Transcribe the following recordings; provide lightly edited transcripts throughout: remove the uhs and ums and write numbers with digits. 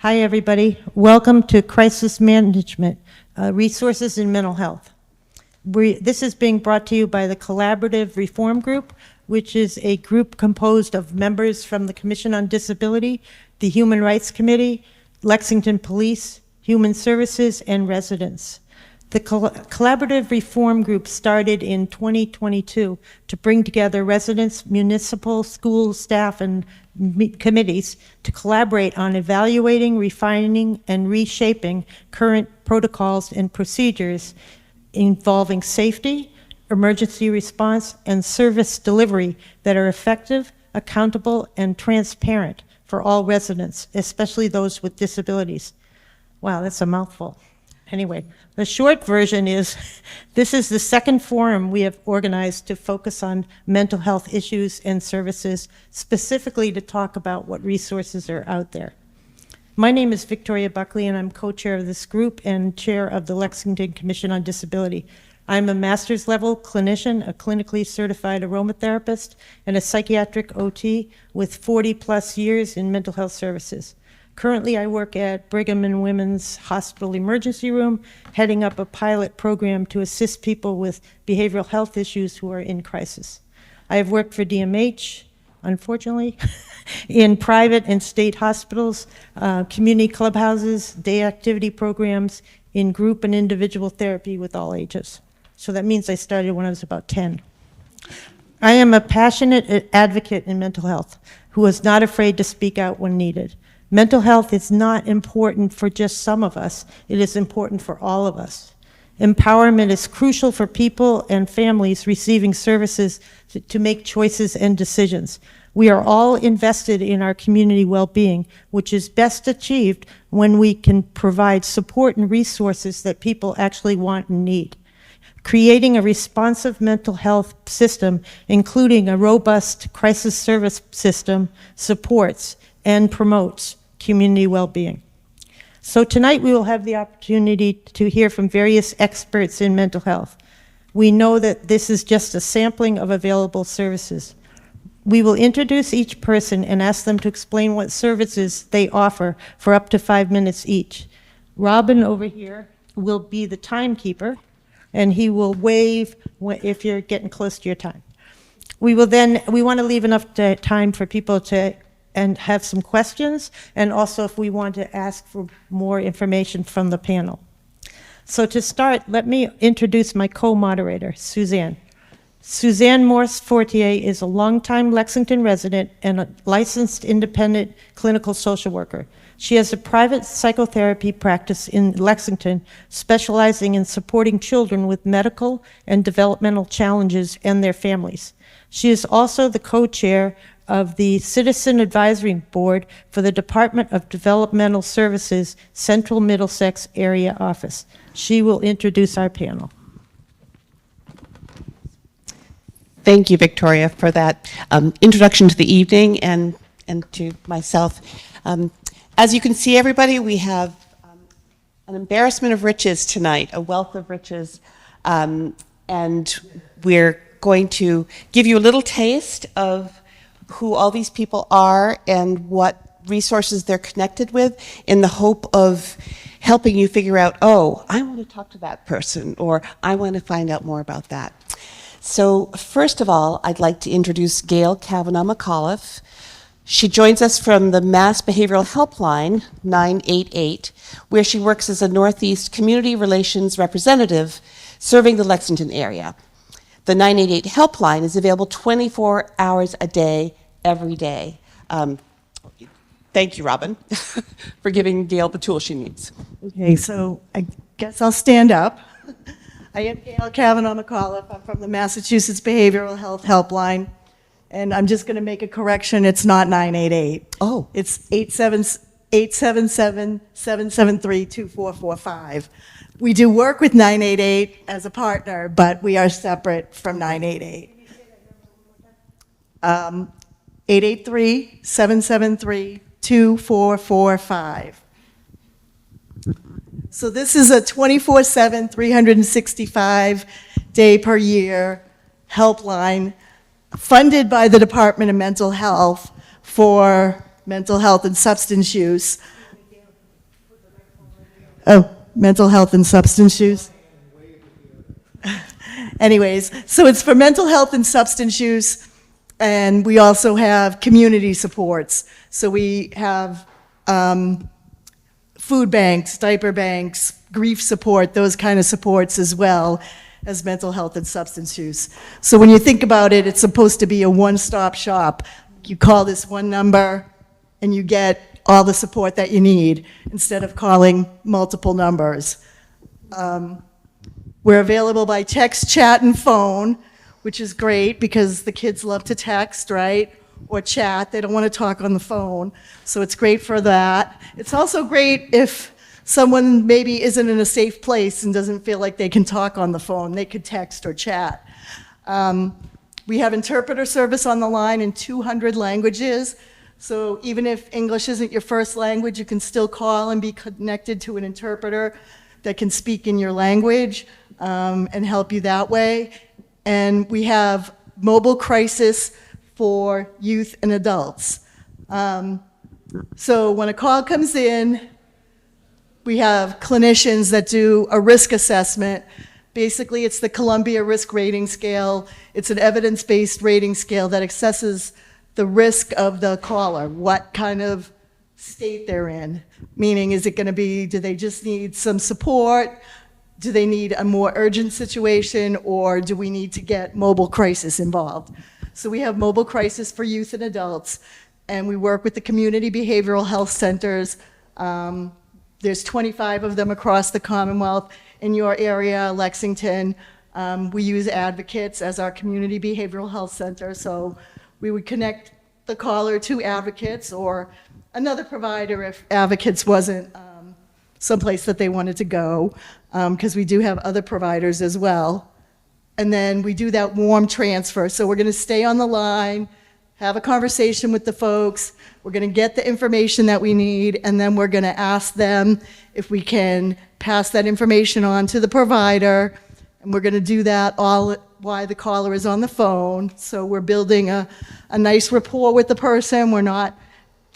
Hi, everybody. Welcome to Crisis Management, Resources in Mental Health. This is being brought to you by the Collaborative Reform Group, which is a group composed of members from the Commission on Disability, the Human Rights Committee, Lexington Police, Human Services, and residents. The Collaborative Reform Group started in 2022 to bring together residents, municipal, school staff, and committees to collaborate on evaluating, refining, and reshaping current protocols and procedures involving safety, emergency response, and service delivery that are effective, accountable, and transparent for all residents, especially those with disabilities. Wow, that's a mouthful. Anyway, the short version is, this is the second forum we have organized to focus on mental health issues and services, specifically to talk about what resources are out there. My name is Victoria Buckley, and I'm co-chair of this group and chair of the Lexington Commission on Disability. I'm a master's level clinician, a clinically certified aromatherapist, and a psychiatric OT with 40 plus years in mental health services. Currently, I work at Brigham and Women's Hospital Emergency Room, heading up a pilot program to assist people with behavioral health issues who are in crisis. I have worked for DMH, unfortunately, in private and state hospitals, community clubhouses, day activity programs, in group and individual therapy with all ages. So that means I started when I was about 10. I am a passionate advocate in mental health who is not afraid to speak out when needed. Mental health is not important for just some of us. It is important for all of us. Empowerment is crucial for people and families receiving services to make choices and decisions. We are all invested in our community well-being, which is best achieved when we can provide support and resources that people actually want and need. Creating a responsive mental health system, including a robust crisis service system, supports and promotes community well-being. So tonight we will have the opportunity to hear from various experts in mental health. We know that this is just a sampling of available services. We will introduce each person and ask them to explain what services they offer for up to 5 minutes each. Robin over here will be the timekeeper, and he will wave if you're getting close to your time. We want to leave enough time for people to have some questions, and also if we want to ask for more information from the panel. So to start, let me introduce my co-moderator, Suzanne. Suzanne Morse-Fortier is a longtime Lexington resident and a licensed independent clinical social worker. She has a private psychotherapy practice in Lexington, specializing in supporting children with medical and developmental challenges and their families. She is also the co-chair of the Citizen Advisory Board for the Department of Developmental Services Central Middlesex Area Office. She will introduce our panel. Thank you, Victoria, for that introduction to the evening and to myself. As you can see, everybody, we have an embarrassment of riches tonight, a wealth of riches, and we're going to give you a little taste of who all these people are and what resources they're connected with, in the hope of helping you figure out, oh, I want to talk to that person, or I want to find out more about that. So first of all, I'd like to introduce Gail Kavanaugh-McAuliffe. She joins us from the Mass Behavioral Helpline 988, where she works as a Northeast Community Relations Representative serving the Lexington area. The 988 helpline is available 24 hours a day, every day. Thank you, Robin, for giving Gail the tool she needs. Okay, so I guess I'll stand up. I am Gail Kavanaugh-McAuliffe. I'm from the Massachusetts Behavioral Health Helpline, and I'm just going to make a correction. It's not 988. Oh. It's 877-773-2445. We do work with 988 as a partner, but we are separate from 988. 883-773-2445. So this is a 24/7, 365 day per year helpline funded by the Department of Mental Health for mental health and substance use. Oh, mental health and substance use. Anyways, so it's for mental health and substance use, and we also have community supports. So we have food banks, diaper banks, grief support, those kind of supports as well as mental health and substance use. So when you think about it, it's supposed to be a one-stop shop. You call this one number and you get all the support that you need instead of calling multiple numbers. We're available by text, chat, and phone, which is great because the kids love to text, right? Or chat. They don't want to talk on the phone. So it's great for that. It's also great if someone maybe isn't in a safe place and doesn't feel like they can talk on the phone. They could text or chat. We have interpreter service on the line in 200 languages. So even if English isn't your first language, you can still call and be connected to an interpreter that can speak in your language and help you that way. And we have mobile crisis for youth and adults. So when a call comes in, we have clinicians that do a risk assessment. Basically, it's the Columbia Risk Rating Scale. It's an evidence-based rating scale that assesses the risk of the caller, what kind of state they're in. Meaning, is it going to be, do they just need some support? Do they need a more urgent situation, or do we need to get mobile crisis involved? So we have mobile crisis for youth and adults, and we work with the community behavioral health centers. There's 25 of them across the Commonwealth. In your area, Lexington, we use advocates as our community behavioral health center, so we would connect the caller to advocates or another provider if advocates wasn't someplace that they wanted to go, because we do have other providers as well. And then we do that warm transfer. So we're going to stay on the line, have a conversation with the folks. We're going to get the information that we need, and then we're going to ask them if we can pass that information on to the provider. And we're going to do that all while the caller is on the phone. So we're building a nice rapport with the person. We're not,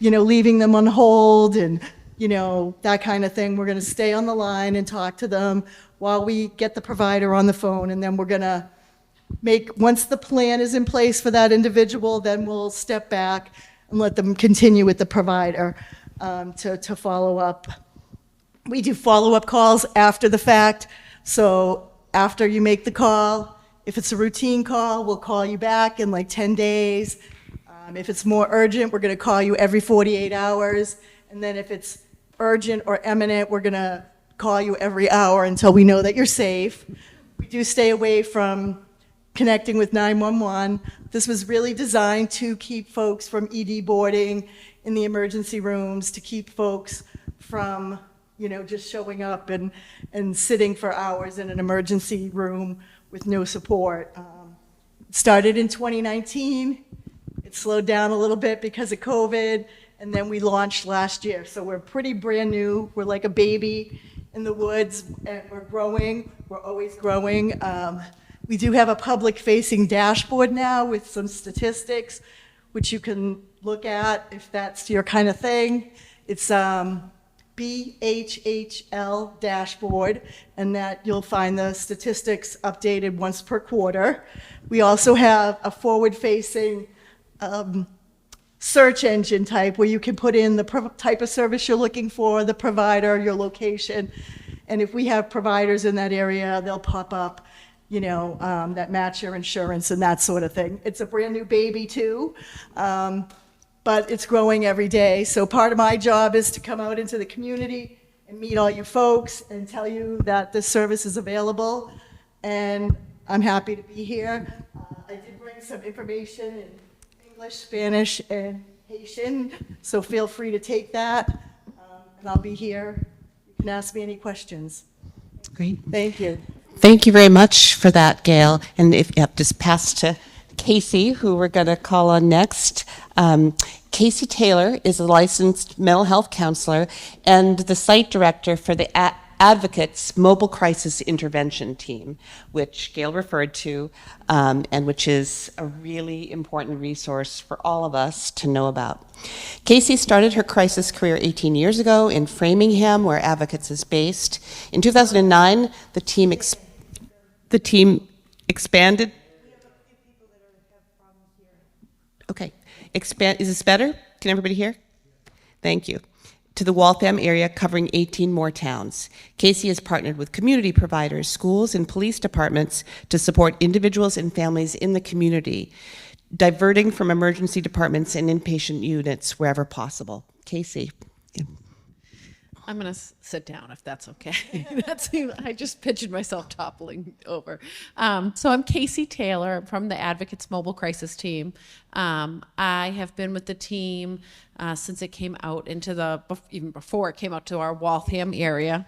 leaving them on hold and, that kind of thing. We're going to stay on the line and talk to them while we get the provider on the phone. And then we're going to once the plan is in place for that individual, then we'll step back and let them continue with the provider to follow up. We do follow-up calls after the fact. So after you make the call, if it's a routine call, we'll call you back in like 10 days. If it's more urgent, we're going to call you every 48 hours. And then if it's urgent or imminent, we're going to call you every hour until we know that you're safe. We do stay away from connecting with 911. This was really designed to keep folks from ED boarding in the emergency rooms, to keep folks from, just showing up and sitting for hours in an emergency room with no support. It started in 2019. It slowed down a little bit because of COVID, and then we launched last year. So we're pretty brand new. We're like a baby in the woods, and we're growing. We're always growing. We do have a public-facing dashboard now with some statistics, which you can look at if that's your kind of thing. It's BHHL dashboard, and that you'll find the statistics updated once per quarter. We also have a forward-facing search engine type where you can put in the type of service you're looking for, the provider, your location, and if we have providers in that area, they'll pop up, that match your insurance and that sort of thing. It's a brand new baby too, but it's growing every day. So part of my job is to come out into the community and meet all you folks and tell you that this service is available, and I'm happy to be here. I did bring some information in English, Spanish, and Haitian, so feel free to take that, and I'll be here. You can ask me any questions. Great. Thank you. Thank you very much for that, Gail. And if you have just pass to Casey, who we're going to call on next. Casey Taylor is a licensed mental health counselor and the site director for the Advocates Mobile Crisis Intervention Team, which Gail referred to, and which is a really important resource for all of us to know about. Casey started her crisis career 18 years ago in Framingham, where Advocates is based. In 2009, the team expanded. Okay, is this better? Can everybody hear? Thank you. To the Waltham area, covering 18 more towns. Casey has partnered with community providers, schools, and police departments to support individuals and families in the community, diverting from emergency departments and inpatient units wherever possible. Casey. I'm going to sit down if that's okay. I just pictured myself toppling over. So I'm Casey Taylor. I'm from the Advocates Mobile Crisis Team. I have been with the team since it came out into even before it came out to our Waltham area.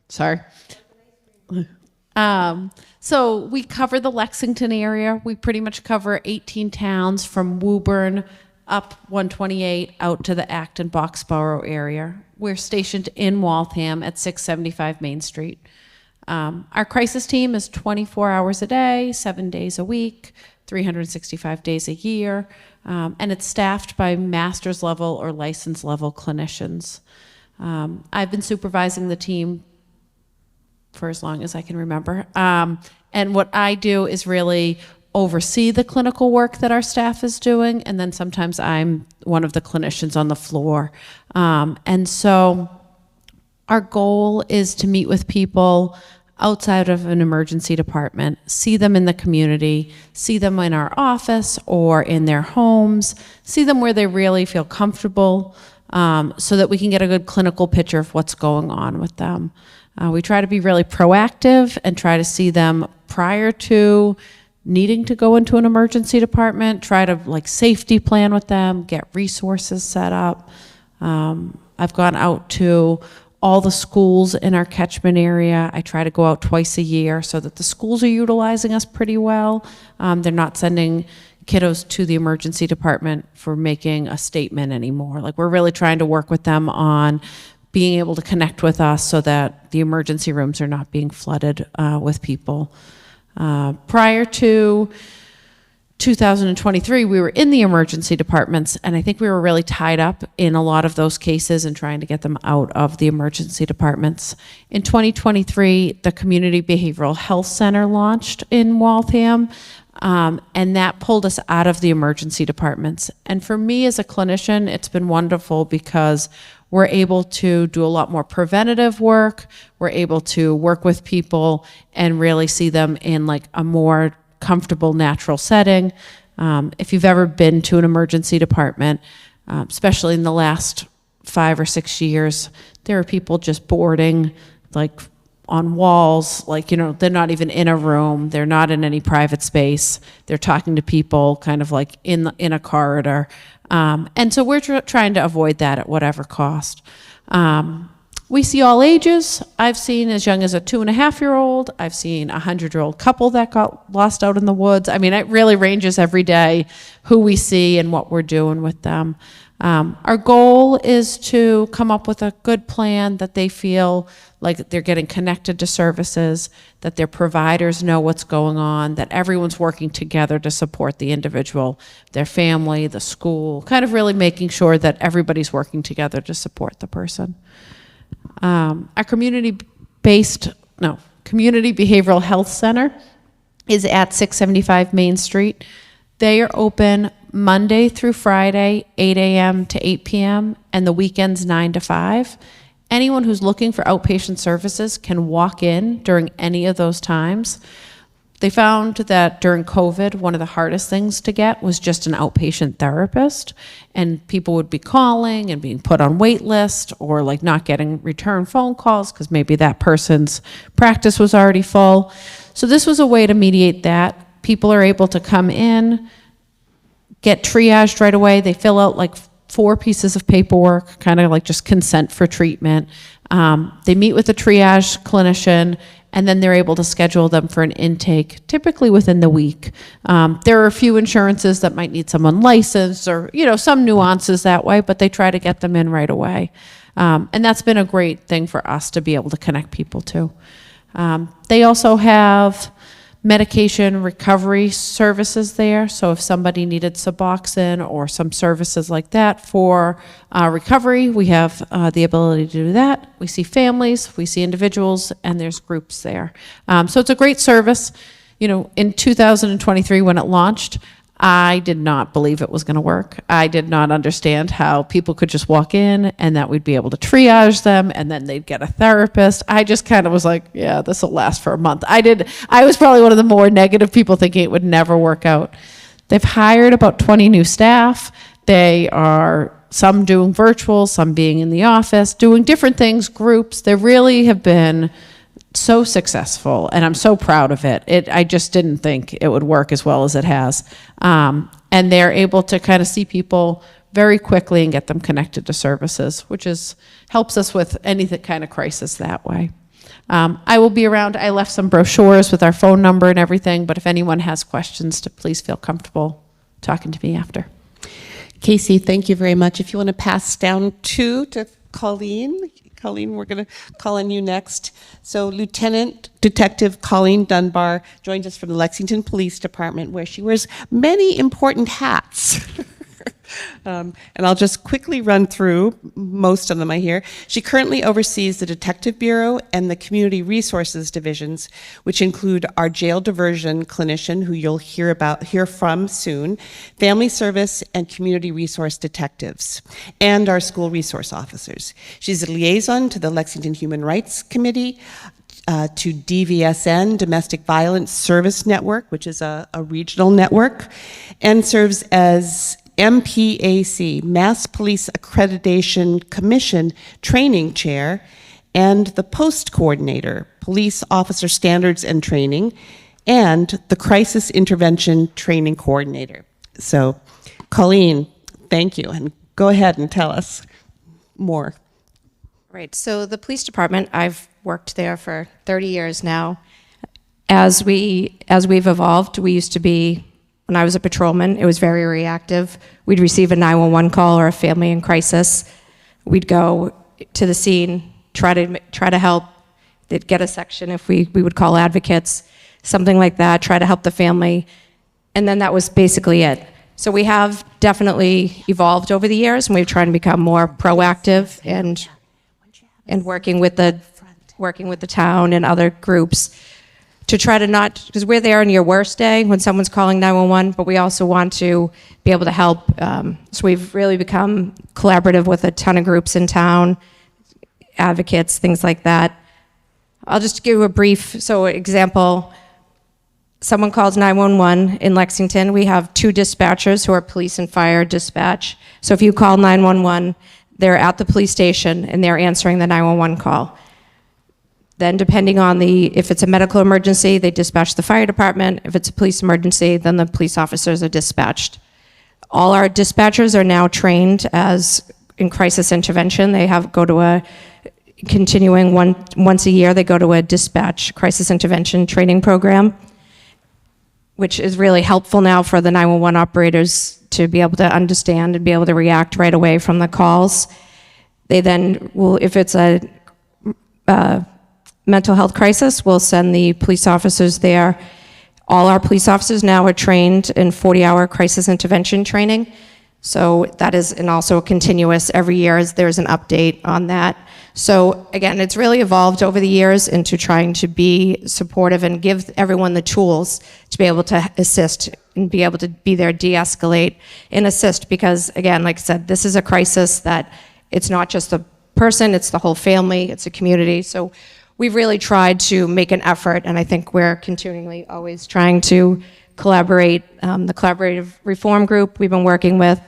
Sorry. So we cover the Lexington area. We pretty much cover 18 towns from Woburn up 128 out to the Acton Boxborough area. We're stationed in Waltham at 675 Main Street. Our crisis team is 24 hours a day, 7 days a week, 365 days a year, and it's staffed by master's level or license level clinicians. I've been supervising the team for as long as I can remember. And what I do is really oversee the clinical work that our staff is doing, and then sometimes I'm one of the clinicians on the floor. And so our goal is to meet with people outside of an emergency department, see them in the community, see them in our office or in their homes, see them where they really feel comfortable, so that we can get a good clinical picture of what's going on with them. We try to be really proactive and try to see them prior to needing to go into an emergency department, try to safety plan with them, get resources set up. I've gone out to all the schools in our catchment area. I try to go out twice a year so that the schools are utilizing us pretty well. They're not sending kiddos to the emergency department for making a statement anymore. We're really trying to work with them on being able to connect with us so that the emergency rooms are not being flooded with people. Prior to 2023, we were in the emergency departments, and I think we were really tied up in a lot of those cases and trying to get them out of the emergency departments. In 2023, the Community Behavioral Health Center launched in Waltham, and that pulled us out of the emergency departments. And for me as a clinician, it's been wonderful because we're able to do a lot more preventative work. We're able to work with people and really see them in a more comfortable, natural setting. If you've ever been to an emergency department, especially in the last 5 or 6 years, there are people just boarding on walls, they're not even in a room, they're not in any private space, they're talking to people kind of in a corridor. And so we're trying to avoid that at whatever cost. We see all ages. I've seen as young as a 2.5-year-old. I've seen a 100-year-old couple that got lost out in the woods. I mean, it really ranges every day who we see and what we're doing with them. Our goal is to come up with a good plan that they feel like they're getting connected to services, that their providers know what's going on, that everyone's working together to support the individual, their family, the school, kind of really making sure that everybody's working together to support the person. Our Community Behavioral Health Center is at 675 Main Street. They are open Monday through Friday, 8 a.m. to 8 p.m., and the weekends 9 to 5. Anyone who's looking for outpatient services can walk in during any of those times. They found that during COVID, one of the hardest things to get was just an outpatient therapist, and people would be calling and being put on wait list or not getting return phone calls because maybe that person's practice was already full. So this was a way to mediate that. People are able to come in, get triaged right away. They fill out 4 pieces of paperwork, kind of just consent for treatment. They meet with a triage clinician, and then they're able to schedule them for an intake, typically within the week. There are a few insurances that might need someone licensed or, some nuances that way, but they try to get them in right away. And that's been a great thing for us to be able to connect people to. They also have medication recovery services there. So if somebody needed Suboxone or some services like that for recovery, we have the ability to do that. We see families, we see individuals, and there's groups there. So it's a great service. You know, in 2023 when it launched, I did not believe it was going to work. I did not understand how people could just walk in and that we'd be able to triage them and then they'd get a therapist. I just kind of was like, yeah, this will last for a month. I was probably one of the more negative people thinking it would never work out. They've hired about 20 new staff. They are some doing virtual, some being in the office, doing different things, groups. They really have been so successful, and I'm so proud of it. I just didn't think it would work as well as it has. And they're able to kind of see people very quickly and get them connected to services, which helps us with any kind of crisis that way. I will be around. I left some brochures with our phone number and everything, but if anyone has questions, please feel comfortable talking to me after. Casey, thank you very much. If you want to pass down to Colleen. Colleen, we're going to call on you next. So Lieutenant Detective Colleen Dunbar joins us from the Lexington Police Department, where she wears many important hats. And I'll just quickly run through most of them I hear. She currently oversees the Detective Bureau and the Community Resources Divisions, which include our jail diversion clinician, who you'll hear from soon, family service and community resource detectives, and our school resource officers. She's a liaison to the Lexington Human Rights Committee, to DVSN, Domestic Violence Service Network, which is a regional network, and serves as MPAC, Mass Police Accreditation Commission Training Chair, and the Post Coordinator, Police Officer Standards and Training, and the Crisis Intervention Training Coordinator. So, Colleen, thank you, and go ahead and tell us more. Right, so the police department, I've worked there for 30 years now. As we've evolved, we used to be, when I was a patrolman, it was very reactive. We'd receive a 911 call or a family in crisis. We'd go to the scene, try to help. They'd get a section if we would call advocates, something like that, try to help the family. And then that was basically it. So we have definitely evolved over the years, and we've tried to become more proactive and working with the town and other groups to try to not, because we're there on your worst day when someone's calling 911, but we also want to be able to help. So we've really become collaborative with a ton of groups in town, advocates, things like that. I'll just give you a brief, example, someone calls 911 in Lexington. We have 2 dispatchers who are police and fire dispatch. So if you call 911, they're at the police station and they're answering the 911 call. Then depending on if it's a medical emergency, they dispatch the fire department. If it's a police emergency, then the police officers are dispatched. All our dispatchers are now trained in crisis intervention. They go to a continuing once a year, they go to a dispatch crisis intervention training program, which is really helpful now for the 911 operators to be able to understand and be able to react right away from the calls. They then will, if it's a mental health crisis, we'll send the police officers there. All our police officers now are trained in 40-hour crisis intervention training. So that is, and also continuous every year there's an update on that. So again, it's really evolved over the years into trying to be supportive and give everyone the tools to be able to assist and be able to be there, de-escalate and assist, because again, like I said, this is a crisis that it's not just the person, it's the whole family, it's a community. So we've really tried to make an effort, and I think we're continually always trying to collaborate. The collaborative reform group we've been working with,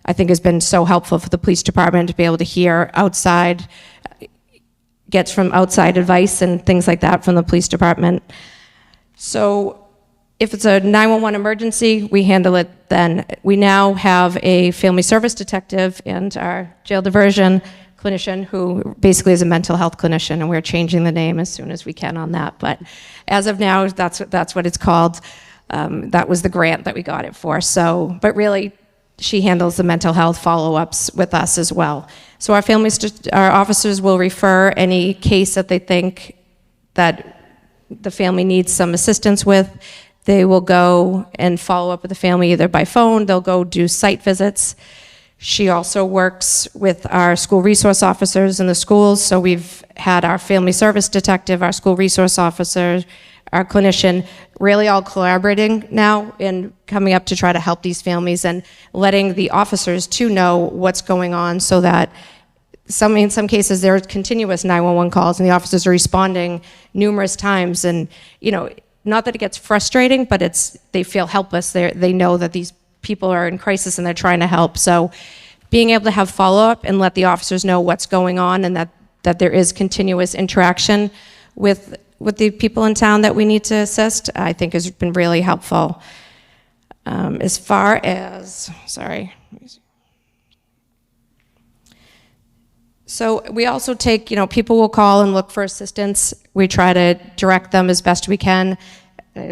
I think, has been so helpful for the police department to be able to hear get from outside advice and things like that from the police department. So if it's a 911 emergency, we handle it then. We now have a family service detective and our jail diversion clinician who basically is a mental health clinician, and we're changing the name as soon as we can on that. But as of now, that's what it's called. That was the grant that we got it for. So, but really, she handles the mental health follow-ups with us as well. So our officers will refer any case that they think that the family needs some assistance with. They will go and follow up with the family either by phone, they'll go do site visits. She also works with our school resource officers in the schools, so we've had our family service detective, our school resource officer, our clinician, really all collaborating now and coming up to try to help these families and letting the officers too know what's going on, so that in some cases there are continuous 911 calls and the officers are responding numerous times, and not that it gets frustrating, but they feel helpless. They know that these people are in crisis and they're trying to help. So being able to have follow-up and let the officers know what's going on, and that there is continuous interaction with the people in town that we need to assist, I think has been really helpful. As far as, so we also take, people will call and look for assistance. We try to direct them as best we can.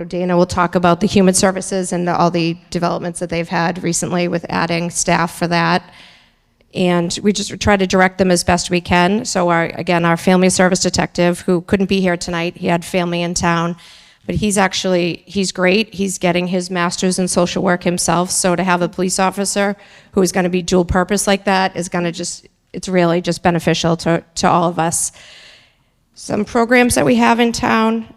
Dana will talk about the human services and all the developments that they've had recently with adding staff for that. And we just try to direct them as best we can. So our family service detective, who couldn't be here tonight, he had family in town, but he's great. He's getting his master's in social work himself. So to have a police officer who is going to be dual purpose like that is going to it's really just beneficial to all of us. Some programs that we have in town,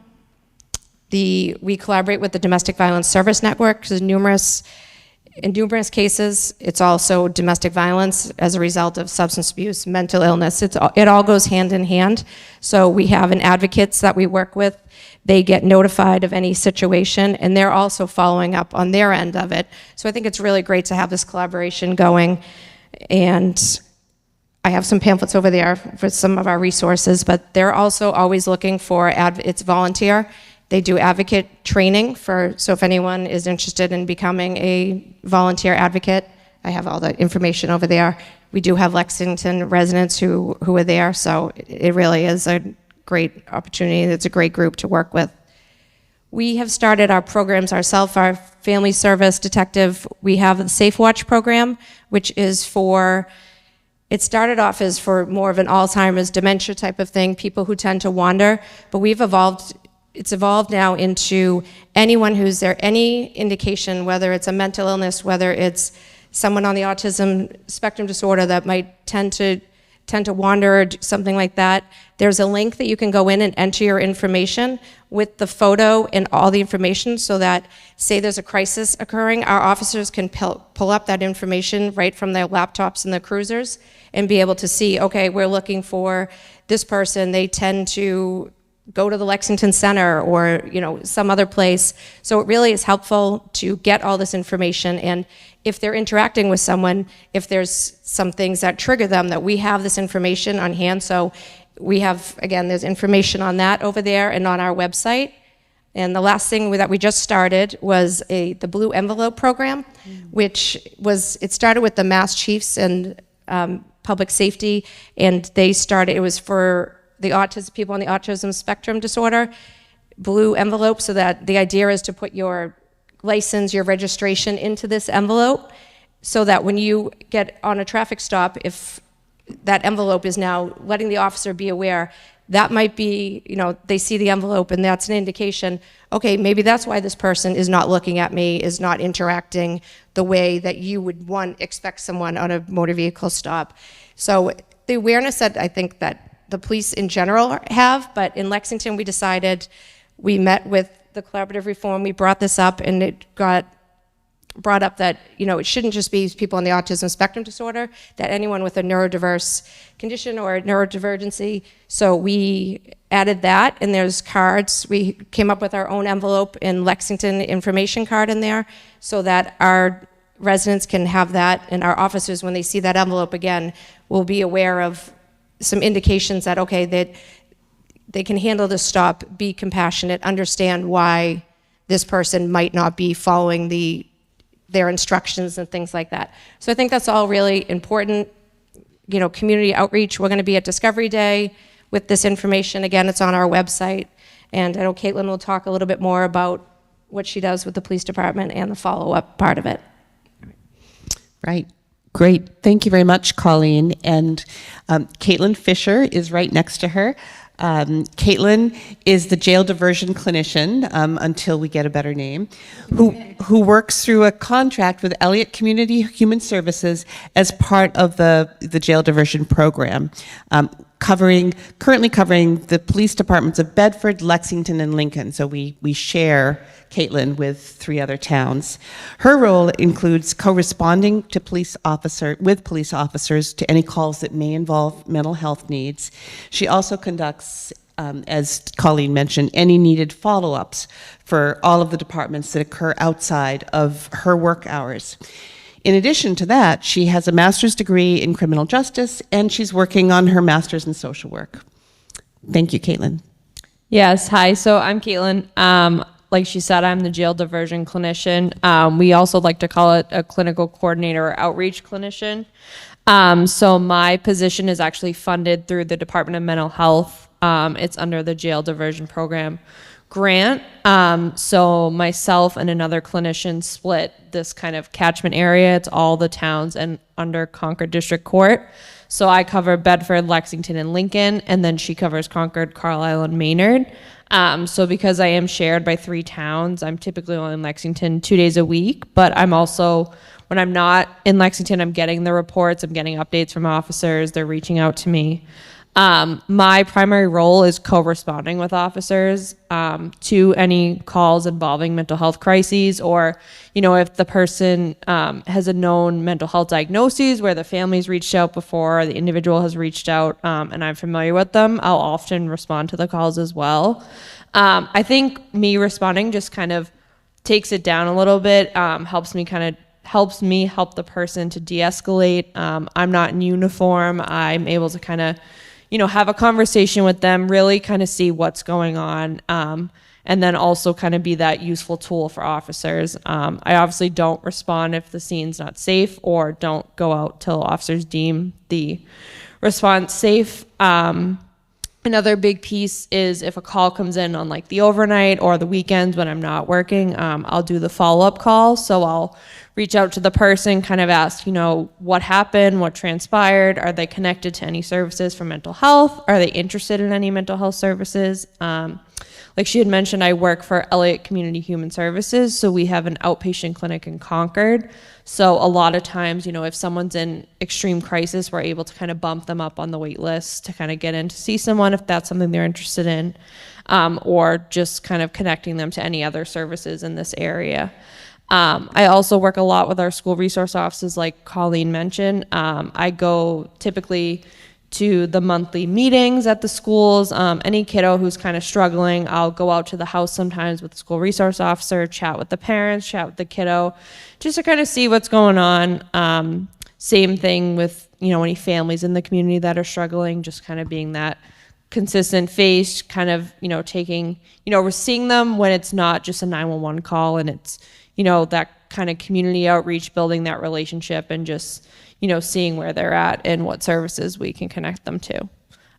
we collaborate with the Domestic Violence Service Network, because in numerous cases, it's also domestic violence as a result of substance abuse, mental illness. It all goes hand in hand. So we have advocates that we work with. They get notified of any situation, and they're also following up on their end of it. So I think it's really great to have this collaboration going. And I have some pamphlets over there for some of our resources, but they're also always looking for, it's volunteer. They do advocate training so if anyone is interested in becoming a volunteer advocate, I have all the information over there. We do have Lexington residents who are there, so it really is a great opportunity. It's a great group to work with. We have started our programs ourselves, our family service detective. We have the Safe Watch program, which is it started off as for more of an Alzheimer's dementia type of thing, people who tend to wander, but it's evolved now into anyone who's there, any indication, whether it's a mental illness, whether it's someone on the autism spectrum disorder that might tend to wander or something like that. There's a link that you can go in and enter your information with the photo and all the information, so that, say there's a crisis occurring, our officers can pull up that information right from their laptops and their cruisers and be able to see, okay, we're looking for this person. They tend to go to the Lexington Center or some other place. So it really is helpful to get all this information, and if they're interacting with someone, if there's some things that trigger them, that we have this information on hand. So we have, again, there's information on that over there and on our website. And the last thing that we just started was the Blue Envelope program, which it started with the Mass Chiefs and Public Safety, and it was for people on the autism spectrum disorder, Blue Envelope, so that the idea is to put your license, your registration into this envelope, so that when you get on a traffic stop, if that envelope is now letting the officer be aware, that might be, they see the envelope and that's an indication, okay, maybe that's why this person is not looking at me, is not interacting the way that you would expect someone on a motor vehicle stop. So the awareness that I think that the police in general have, but in Lexington we met with the collaborative reform, we brought this up, and it got brought up that it shouldn't just be people on the autism spectrum disorder, that anyone with a neurodiverse condition or a neurodivergency. So we added that, and there's cards. We came up with our own envelope and Lexington information card in there, so that our residents can have that, and our officers, when they see that envelope again, will be aware of some indications that, okay, that they can handle the stop, be compassionate, understand why this person might not be following their instructions and things like that. So I think that's all really important. Community outreach. We're going to be at Discovery Day with this information. Again, it's on our website. And I know Caitlin will talk a little bit more about what she does with the police department and the follow-up part of it. Right. Great. Thank you very much, Colleen. And Caitlin Fisher is right next to her. Caitlin is the jail diversion clinician, until we get a better name, who works through a contract with Elliott Community Human Services as part of the jail diversion program, currently covering the police departments of Bedford, Lexington, and Lincoln. So we share Caitlin with 3 other towns. Her role includes co-responding to police officers to any calls that may involve mental health needs. She also conducts, as Colleen mentioned, any needed follow-ups for all of the departments that occur outside of her work hours. In addition to that, she has a master's degree in criminal justice, and she's working on her master's in social work. Thank you, Caitlin. Yes, hi. So I'm Caitlin. Like she said, I'm the jail diversion clinician. We also like to call it a clinical coordinator or outreach clinician. So my position is actually funded through the Department of Mental Health. It's under the jail diversion program grant. So myself and another clinician split this kind of catchment area. It's all the towns and under Concord District Court. So I cover Bedford, Lexington, and Lincoln, and then she covers Concord, Carlisle, and Maynard. So because I am shared by 3 towns, I'm typically only in Lexington 2 days a week, but I'm also, when I'm not in Lexington, I'm getting the reports, I'm getting updates from officers, they're reaching out to me. My primary role is co-responding with officers to any calls involving mental health crises, or, if the person has a known mental health diagnosis where the family's reached out before, or the individual has reached out, and I'm familiar with them, I'll often respond to the calls as well. I think me responding just kind of takes it down a little bit, helps me help the person to de-escalate. I'm not in uniform. I'm able to kind of have a conversation with them, really kind of see what's going on, and then also kind of be that useful tool for officers. I obviously don't respond if the scene's not safe, or don't go out till officers deem the response safe. Another big piece is if a call comes in on like the overnight or the weekends when I'm not working, I'll do the follow-up call. So I'll reach out to the person, kind of ask, what happened, what transpired, are they connected to any services for mental health, are they interested in any mental health services? Like she had mentioned, I work for Elliott Community Human Services, so we have an outpatient clinic in Concord. So a lot of times, if someone's in extreme crisis, we're able to kind of bump them up on the wait list to kind of get in to see someone if that's something they're interested in, or just kind of connecting them to any other services in this area. I also work a lot with our school resource offices, like Colleen mentioned. I go typically to the monthly meetings at the schools. Any kiddo who's kind of struggling, I'll go out to the house sometimes with the school resource officer, chat with the parents, chat with the kiddo, just to kind of see what's going on. Same thing with, any families in the community that are struggling, just kind of being that consistent face, kind of, taking, we're seeing them when it's not just a 911 call, and it's, that kind of community outreach, building that relationship, and just, seeing where they're at and what services we can connect them to.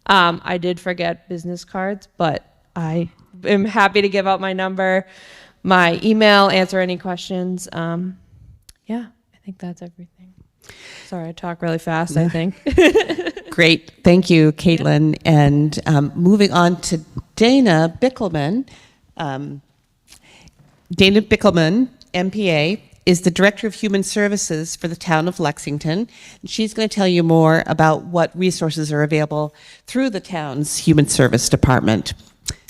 I did forget business cards, but I am happy to give out my number, my email, answer any questions. Yeah, I think that's everything. Sorry, I talk really fast, I think. Great. Thank you, Caitlin. And moving on to Dana Bickelman. Dana Bickelman, MPA, is the Director of Human Services for the town of Lexington. And she's going to tell you more about what resources are available through the town's Human Service Department.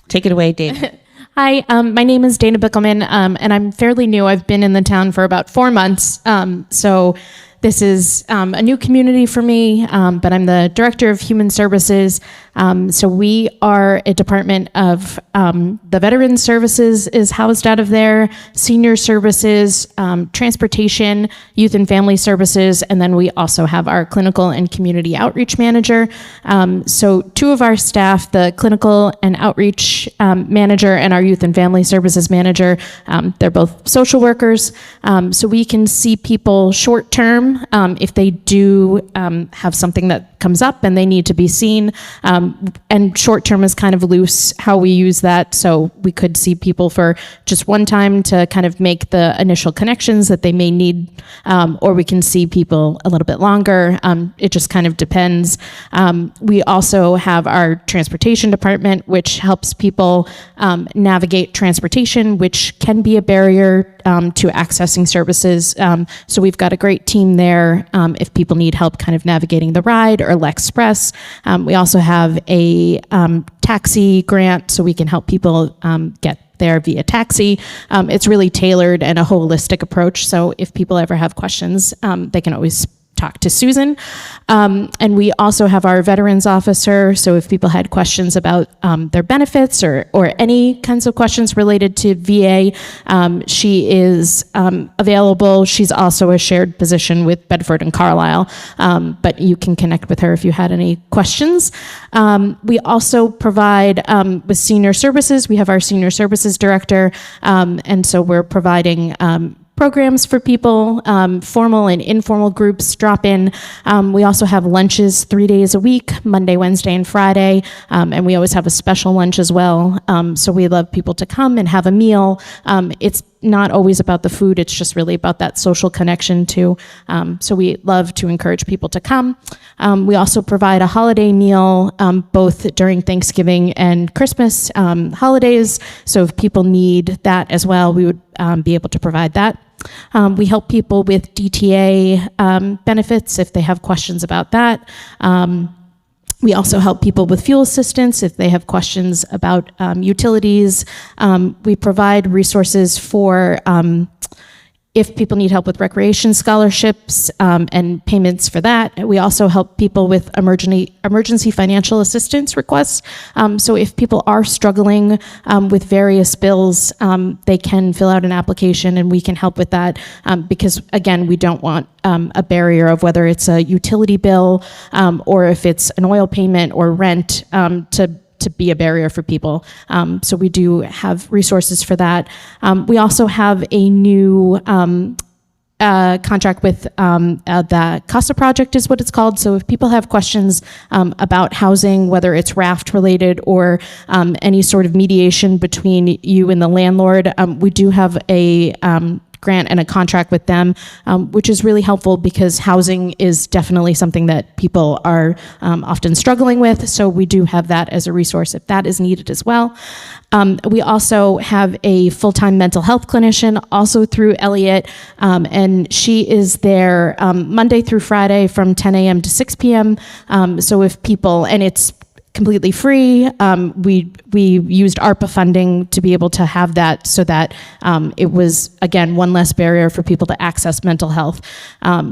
Take it away, Dana. Hi, my name is Dana Bickelman, and I'm fairly new. I've been in the town for about 4 months, so this is a new community for me, but I'm the Director of Human Services. So we are a department of the Veterans Services is housed out of there, Senior Services, Transportation, Youth and Family Services, and then we also have our Clinical and Community Outreach Manager. So 2 of our staff, the Clinical and Outreach Manager and our Youth and Family Services Manager, they're both social workers. So we can see people short term if they do have something that comes up and they need to be seen. And short term is kind of loose how we use that. So we could see people for just one time to kind of make the initial connections that they may need, or we can see people a little bit longer. It just kind of depends. We also have our transportation department, which helps people navigate transportation, which can be a barrier to accessing services. So we've got a great team there if people need help kind of navigating the ride or LexPress. We also have a taxi grant, so we can help people get there via taxi. It's really tailored and a holistic approach. So if people ever have questions, they can always talk to Susan. And we also have our veterans officer. So if people had questions about their benefits or any kinds of questions related to VA, she is available. She's also a shared position with Bedford and Carlisle, but you can connect with her if you had any questions. We also provide with senior services. We have our senior services director, and so we're providing programs for people, formal and informal groups drop in. We also have lunches 3 days a week, Monday, Wednesday, and Friday, and we always have a special lunch as well. So we love people to come and have a meal. It's not always about the food, it's just really about that social connection too. So we love to encourage people to come. We also provide a holiday meal, both during Thanksgiving and Christmas holidays. So if people need that as well, we would be able to provide that. We help people with DTA benefits if they have questions about that. We also help people with fuel assistance if they have questions about utilities. We provide resources for if people need help with recreation scholarships and payments for that. We also help people with emergency financial assistance requests. So if people are struggling with various bills, they can fill out an application and we can help with that because, again, we don't want a barrier of whether it's a utility bill or if it's an oil payment or rent to be a barrier for people. So we do have resources for that. We also have a new contract with the CASA project is what it's called. So if people have questions about housing, whether it's raft related or any sort of mediation between you and the landlord, we do have a grant and a contract with them, which is really helpful because housing is definitely something that people are often struggling with. So we do have that as a resource if that is needed as well. We also have a full-time mental health clinician also through Elliott, and she is there Monday through Friday from 10 a.m. to 6 p.m. So if people, and it's completely free. We used ARPA funding to be able to have that so that it was, again, one less barrier for people to access mental health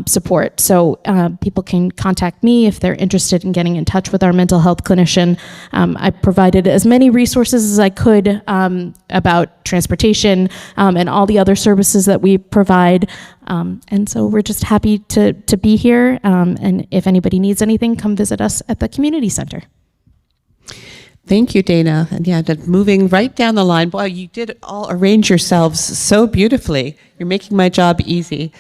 support. So people can contact me if they're interested in getting in touch with our mental health clinician. I provided as many resources as I could about transportation and all the other services that we provide. And so we're just happy to be here. And if anybody needs anything, come visit us at the community center. Thank you, Dana. And yeah, moving right down the line. Boy, you did all arrange yourselves so beautifully. You're making my job easy.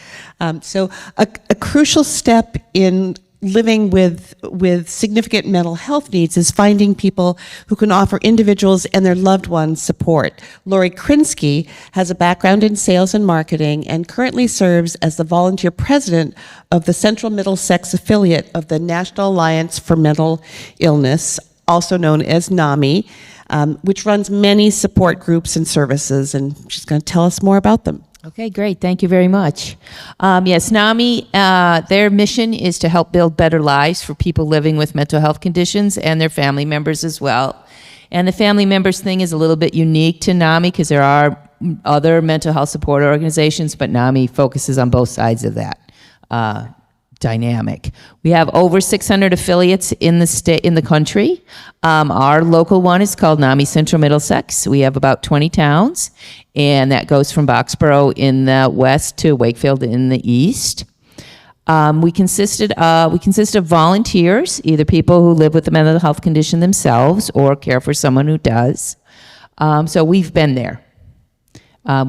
So a crucial step in living with significant mental health needs is finding people who can offer individuals and their loved ones support. Lori Krinsky has a background in sales and marketing and currently serves as the volunteer president of the Central Middlesex affiliate of the National Alliance for Mental Illness, also known as NAMI, which runs many support groups and services, and she's going to tell us more about them. Okay, great. Thank you very much. Yes, NAMI, their mission is to help build better lives for people living with mental health conditions and their family members as well. And the family members thing is a little bit unique to NAMI because there are other mental health support organizations, but NAMI focuses on both sides of that dynamic. We have over 600 affiliates in the state, in the country. Our local one is called NAMI Central Middlesex. We have about 20 towns, and that goes from Boxborough in the west to Wakefield in the east. We consist of volunteers, either people who live with a mental health condition themselves or care for someone who does. So we've been there.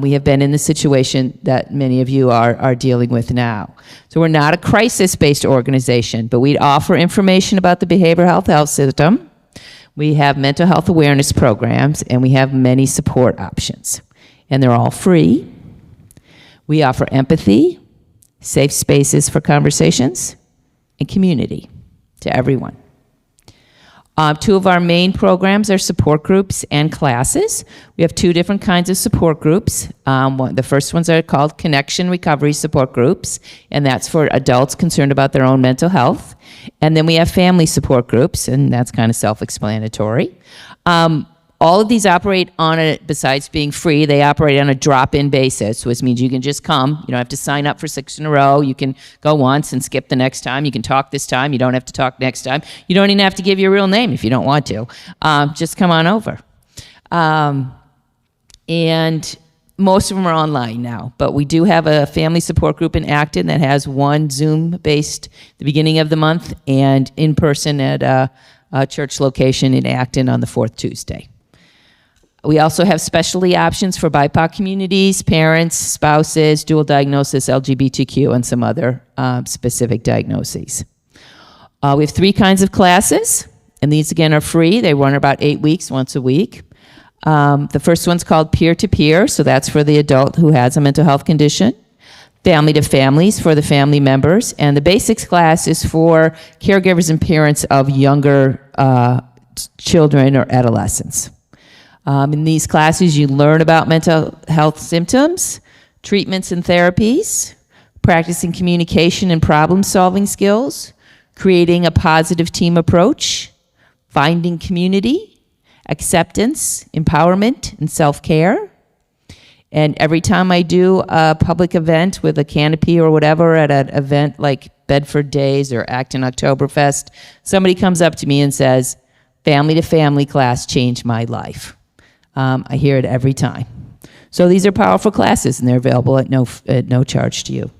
We have been in the situation that many of you are dealing with now. So we're not a crisis-based organization, but we offer information about the behavioral health system. We have mental health awareness programs, and we have many support options. And they're all free. We offer empathy, safe spaces for conversations, and community to everyone. Two of our main programs are support groups and classes. We have two different kinds of support groups. The first ones are called Connection Recovery Support Groups, and that's for adults concerned about their own mental health. And then we have family support groups, and that's kind of self-explanatory. All of these operate on a, besides being free, they operate on a drop-in basis, which means you can just come. You don't have to sign up for 6 in a row. You can go once and skip the next time. You can talk this time. You don't have to talk next time. You don't even have to give your real name if you don't want to. Just come on over. And most of them are online now, but we do have a family support group in Acton that has one Zoom-based the beginning of the month and in person at a church location in Acton on the 4th Tuesday. We also have specialty options for BIPOC communities, parents, spouses, dual diagnosis, LGBTQ, and some other specific diagnoses. We have 3 kinds of classes, and these again are free. They run about 8 weeks, once a week. The first one's called peer-to-peer, so that's for the adult who has a mental health condition. Family to families for the family members, and the basics class is for caregivers and parents of younger children or adolescents. In these classes, you learn about mental health symptoms, treatments and therapies, practicing communication and problem-solving skills, creating a positive team approach, finding community, acceptance, empowerment, and self-care. And every time I do a public event with a canopy or whatever at an event like Bedford Days or Acton Oktoberfest, somebody comes up to me and says, "Family to family class changed my life." I hear it every time. So these are powerful classes, and they're available at no charge to you.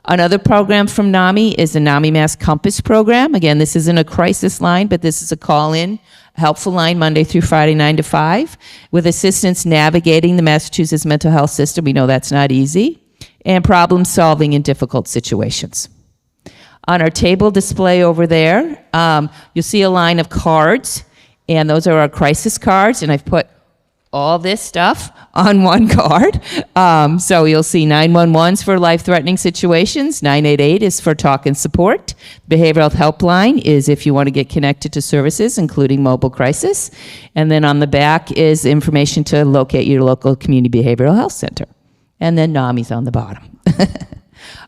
Another program from NAMI is the NAMI Mass Compass program. Again, this isn't a crisis line, but this is a call-in, helpful line Monday through Friday, 9 to 5, with assistance navigating the Massachusetts mental health system. We know that's not easy, and problem solving in difficult situations. On our table display over there, you'll see a line of cards, and those are our crisis cards, and I've put all this stuff on one card. So you'll see 911's for life-threatening situations. 988 is for talk and support. Behavioral health helpline is if you want to get connected to services, including mobile crisis. And then on the back is information to locate your local community behavioral health center. And then NAMI's on the bottom.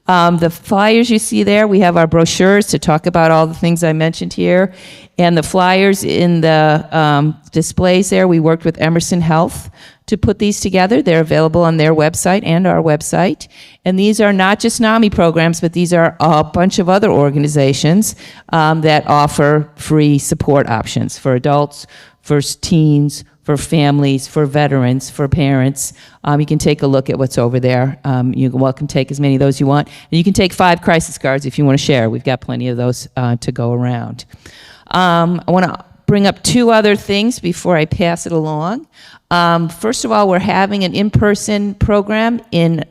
The flyers you see there, we have our brochures to talk about all the things I mentioned here. And the flyers in the displays there, we worked with Emerson Health to put these together. They're available on their website and our website. And these are not just NAMI programs, but these are a bunch of other organizations that offer free support options for adults, for teens, for families, for veterans, for parents. You can take a look at what's over there. You're welcome to take as many of those you want. And you can take 5 crisis cards if you want to share. We've got plenty of those to go around. I want to bring up 2 other things before I pass it along. First of all, we're having an in-person program in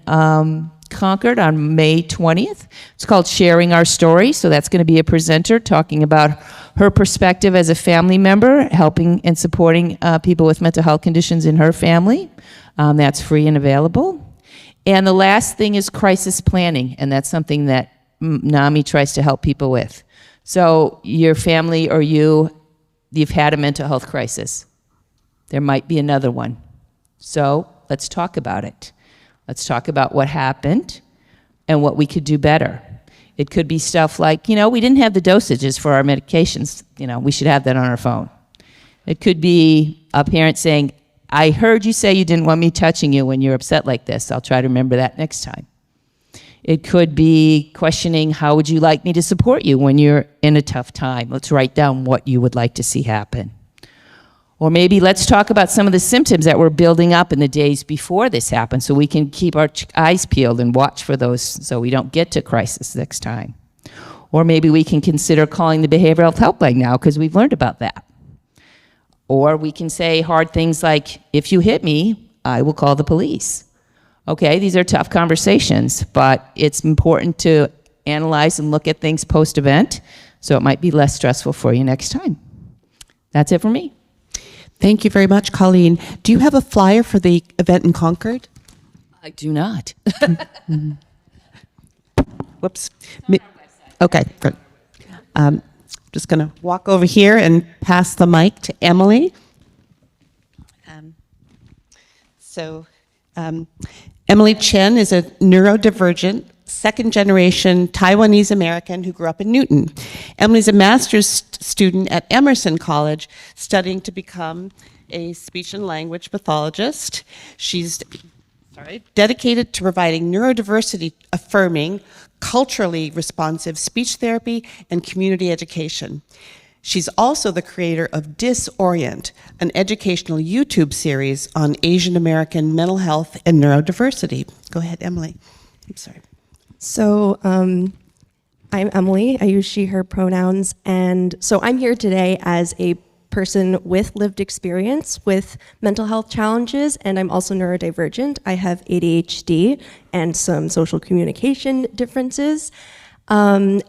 Concord on May 20th. It's called Sharing Our Story. So that's going to be a presenter talking about her perspective as a family member, helping and supporting people with mental health conditions in her family. That's free and available. And the last thing is crisis planning, and that's something that NAMI tries to help people with. So your family or you've had a mental health crisis. There might be another one. So let's talk about it. Let's talk about what happened and what we could do better. It could be stuff like, we didn't have the dosages for our medications. We should have that on our phone. It could be a parent saying, "I heard you say you didn't want me touching you when you're upset like this. I'll try to remember that next time." It could be questioning, "How would you like me to support you when you're in a tough time? Let's write down what you would like to see happen." Or maybe let's talk about some of the symptoms that were building up in the days before this happened so we can keep our eyes peeled and watch for those so we don't get to crisis next time. Or maybe we can consider calling the behavioral health helpline now because we've learned about that. Or we can say hard things like, "If you hit me, I will call the police." Okay, these are tough conversations, but it's important to analyze and look at things post-event so it might be less stressful for you next time. That's it for me. Thank you very much, Colleen. Do you have a flyer for the event in Concord? I do not. Whoops. Okay, good. Just going to walk over here and pass the mic to Emily. Emily Chen is a neurodivergent, second-generation Taiwanese American who grew up in Newton. Emily's a master's student at Emerson College, studying to become a speech and language pathologist. She's dedicated to providing neurodiversity affirming, culturally responsive speech therapy and community education. She's also the creator of Disorient, an educational YouTube series on Asian American mental health and neurodiversity. Go ahead, Emily. I'm sorry. So I'm Emily. I use she, her pronouns. And so I'm here today as a person with lived experience with mental health challenges, and I'm also neurodivergent. I have ADHD and some social communication differences. So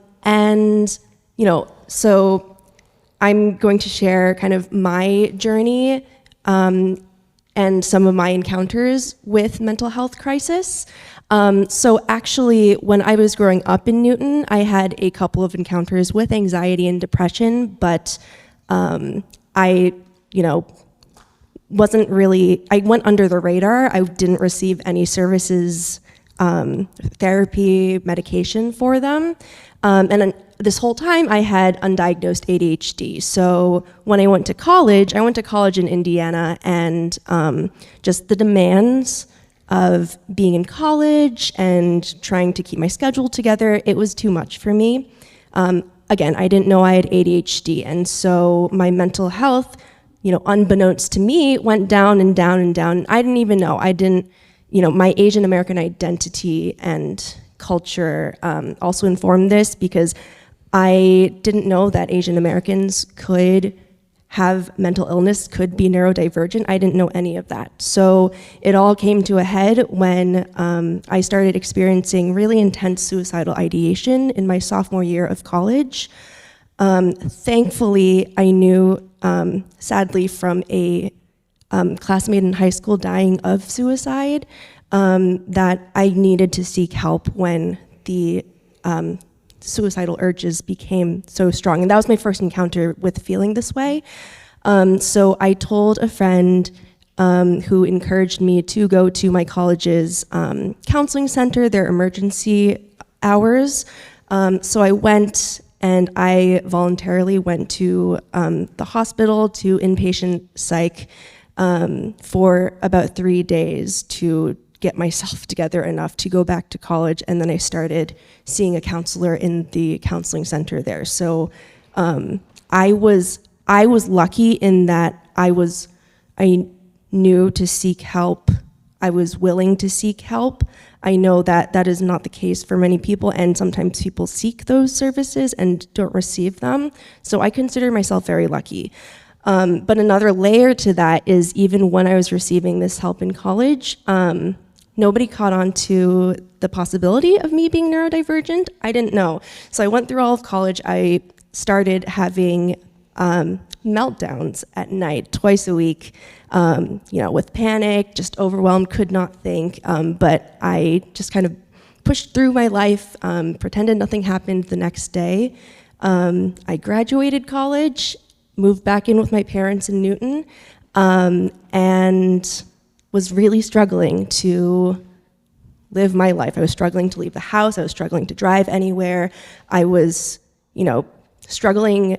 I'm going to share kind of my journey and some of my encounters with mental health crisis. So actually, when I was growing up in Newton, I had a couple of encounters with anxiety and depression, but I went under the radar. I didn't receive any services, therapy, medication for them. And this whole time I had undiagnosed ADHD. So when I went to college in Indiana, and just the demands of being in college and trying to keep my schedule together, it was too much for me. Again, I didn't know I had ADHD, and so my mental health, unbeknownst to me, went down and down and down. I didn't even know. My Asian American identity and culture also informed this, because I didn't know that Asian Americans could have mental illness, could be neurodivergent. I didn't know any of that. So it all came to a head when I started experiencing really intense suicidal ideation in my sophomore year of college. Thankfully, I knew, sadly, from a classmate in high school dying of suicide, that I needed to seek help when the suicidal urges became so strong. And that was my first encounter with feeling this way. So I told a friend who encouraged me to go to my college's counseling center, their emergency hours. So I went, and I voluntarily went to the hospital, to inpatient psych, for about 3 days to get myself together enough to go back to college, and then I started seeing a counselor in the counseling center there. So I was lucky in that I knew to seek help. I was willing to seek help. I know that that is not the case for many people, and sometimes people seek those services and don't receive them. So I consider myself very lucky. But another layer to that is, even when I was receiving this help in college, nobody caught on to the possibility of me being neurodivergent. I didn't know. So I went through all of college. I started having meltdowns at night, twice a week, with panic, just overwhelmed, could not think. But I just kind of pushed through my life, pretended nothing happened the next day. I graduated college, moved back in with my parents in Newton, and was really struggling to live my life. I was struggling to leave the house. I was struggling to drive anywhere. I was, struggling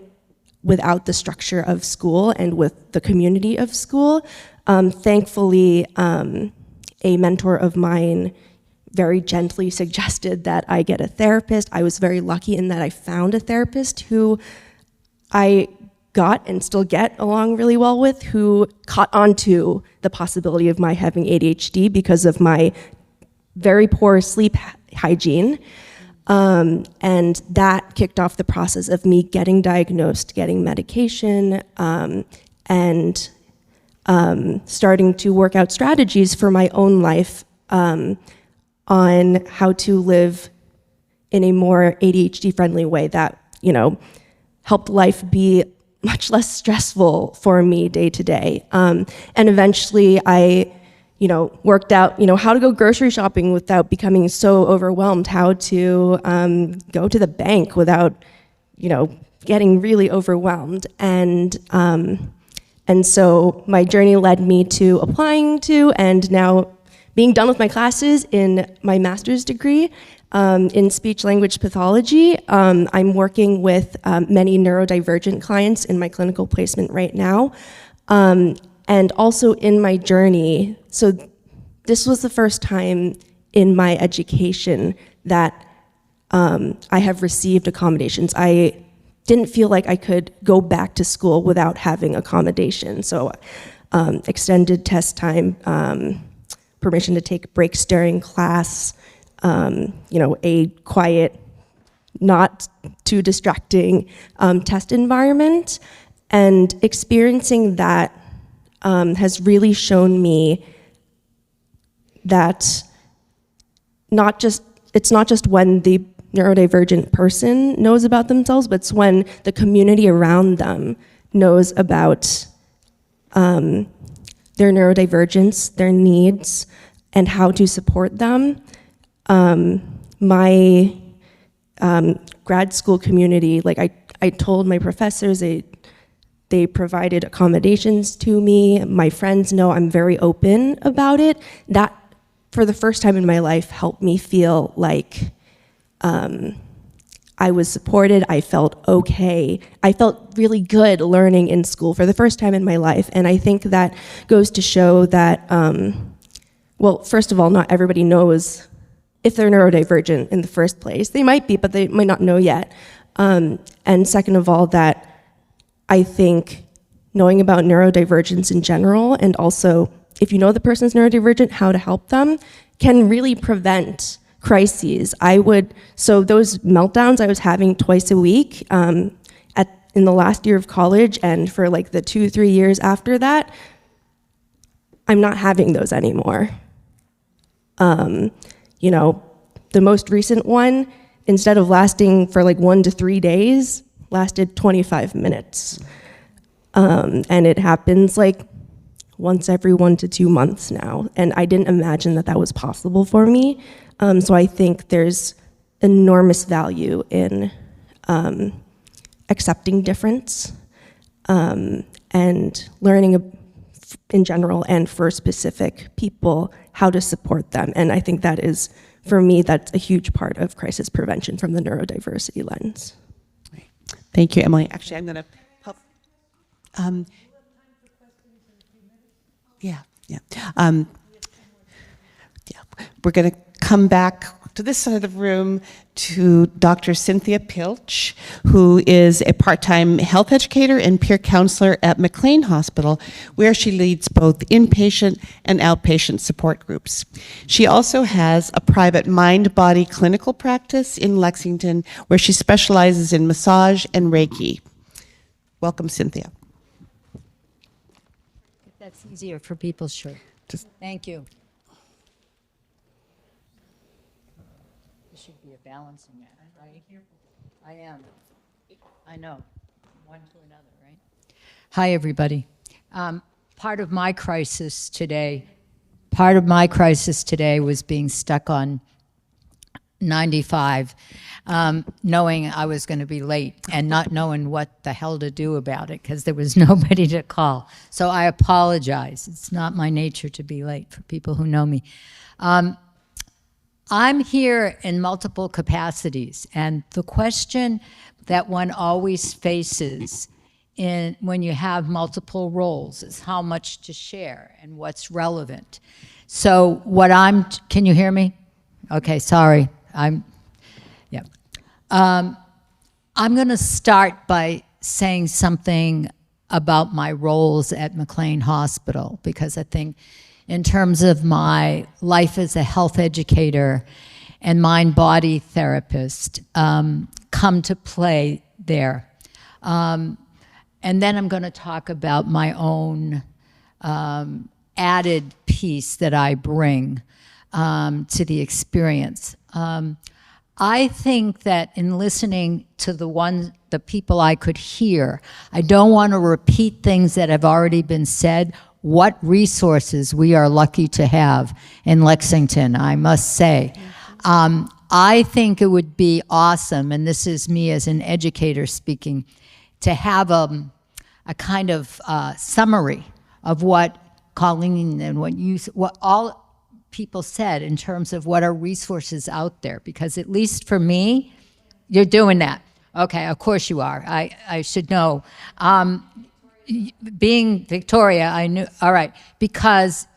without the structure of school and with the community of school. Thankfully, a mentor of mine very gently suggested that I get a therapist. I was very lucky in that I found a therapist who I got and still get along really well with, who caught on to the possibility of my having ADHD because of my very poor sleep hygiene. And that kicked off the process of me getting diagnosed, getting medication, and starting to work out strategies for my own life on how to live in a more ADHD-friendly way that, helped life be much less stressful for me day to day. And eventually I, worked out, how to go grocery shopping without becoming so overwhelmed, how to go to the bank without, getting really overwhelmed. And so my journey led me to applying to and now being done with my classes in my master's degree in speech-language pathology. I'm working with many neurodivergent clients in my clinical placement right now. And also in my journey, so this was the first time in my education that I have received accommodations. I didn't feel like I could go back to school without having accommodation. So extended test time, permission to take breaks during class, a quiet, not too distracting test environment. And experiencing that has really shown me that it's not just when the neurodivergent person knows about themselves, but it's when the community around them knows about their neurodivergence, their needs, and how to support them. My grad school community, I told my professors, they provided accommodations to me. My friends know I'm very open about it. That, for the first time in my life, helped me feel like I was supported. I felt okay. I felt really good learning in school for the first time in my life. And I think that goes to show that, well, first of all, not everybody knows if they're neurodivergent in the first place. They might be, but they might not know yet. And second of all, that I think knowing about neurodivergence in general, and also if you know the person's neurodivergent, how to help them, can really prevent crises. So those meltdowns I was having twice a week in the last year of college, and for like the 2-3 years after that, I'm not having those anymore. The most recent one, instead of lasting for like 1 to 3 days, lasted 25 minutes. And it happens like once every 1 to 2 months now. And I didn't imagine that that was possible for me. So I think there's enormous value in accepting difference and learning in general and for specific people how to support them. And I think that is, for me, that's a huge part of crisis prevention from the neurodiversity lens. Thank you, Emily. Actually, I'm going to help. We're going to come back to this side of the room to Dr. Cynthia Pilch, who is a part-time health educator and peer counselor at McLean Hospital, where she leads both inpatient and outpatient support groups. She also has a private mind-body clinical practice in Lexington, where she specializes in massage and Reiki. Welcome, Cynthia. If that's easier for people, sure. Thank you. There should be a balancing act, right? I am. I know. One to another, right? Hi, everybody. Part of my crisis today was being stuck on 95, knowing I was going to be late and not knowing what the hell to do about it because there was nobody to call. So I apologize. It's not my nature to be late for people who know me. I'm here in multiple capacities, and the question that one always faces when you have multiple roles is how much to share and what's relevant. So can you hear me? Okay, sorry. I'm going to start by saying something about my roles at McLean Hospital, because I think in terms of my life as a health educator and mind-body therapist come to play there. And then I'm going to talk about my own added piece that I bring to the experience. I think that in listening to the the people I could hear. I don't want to repeat things that have already been said. What resources we are lucky to have in Lexington, I must say. I think it would be awesome, and this is me as an educator speaking, to have a kind of summary of what Colleen and what all people said in terms of what are resources out there. Because at least for me, you're doing that. Okay, of course you are. I should know. Being Victoria, I knew, all right, because,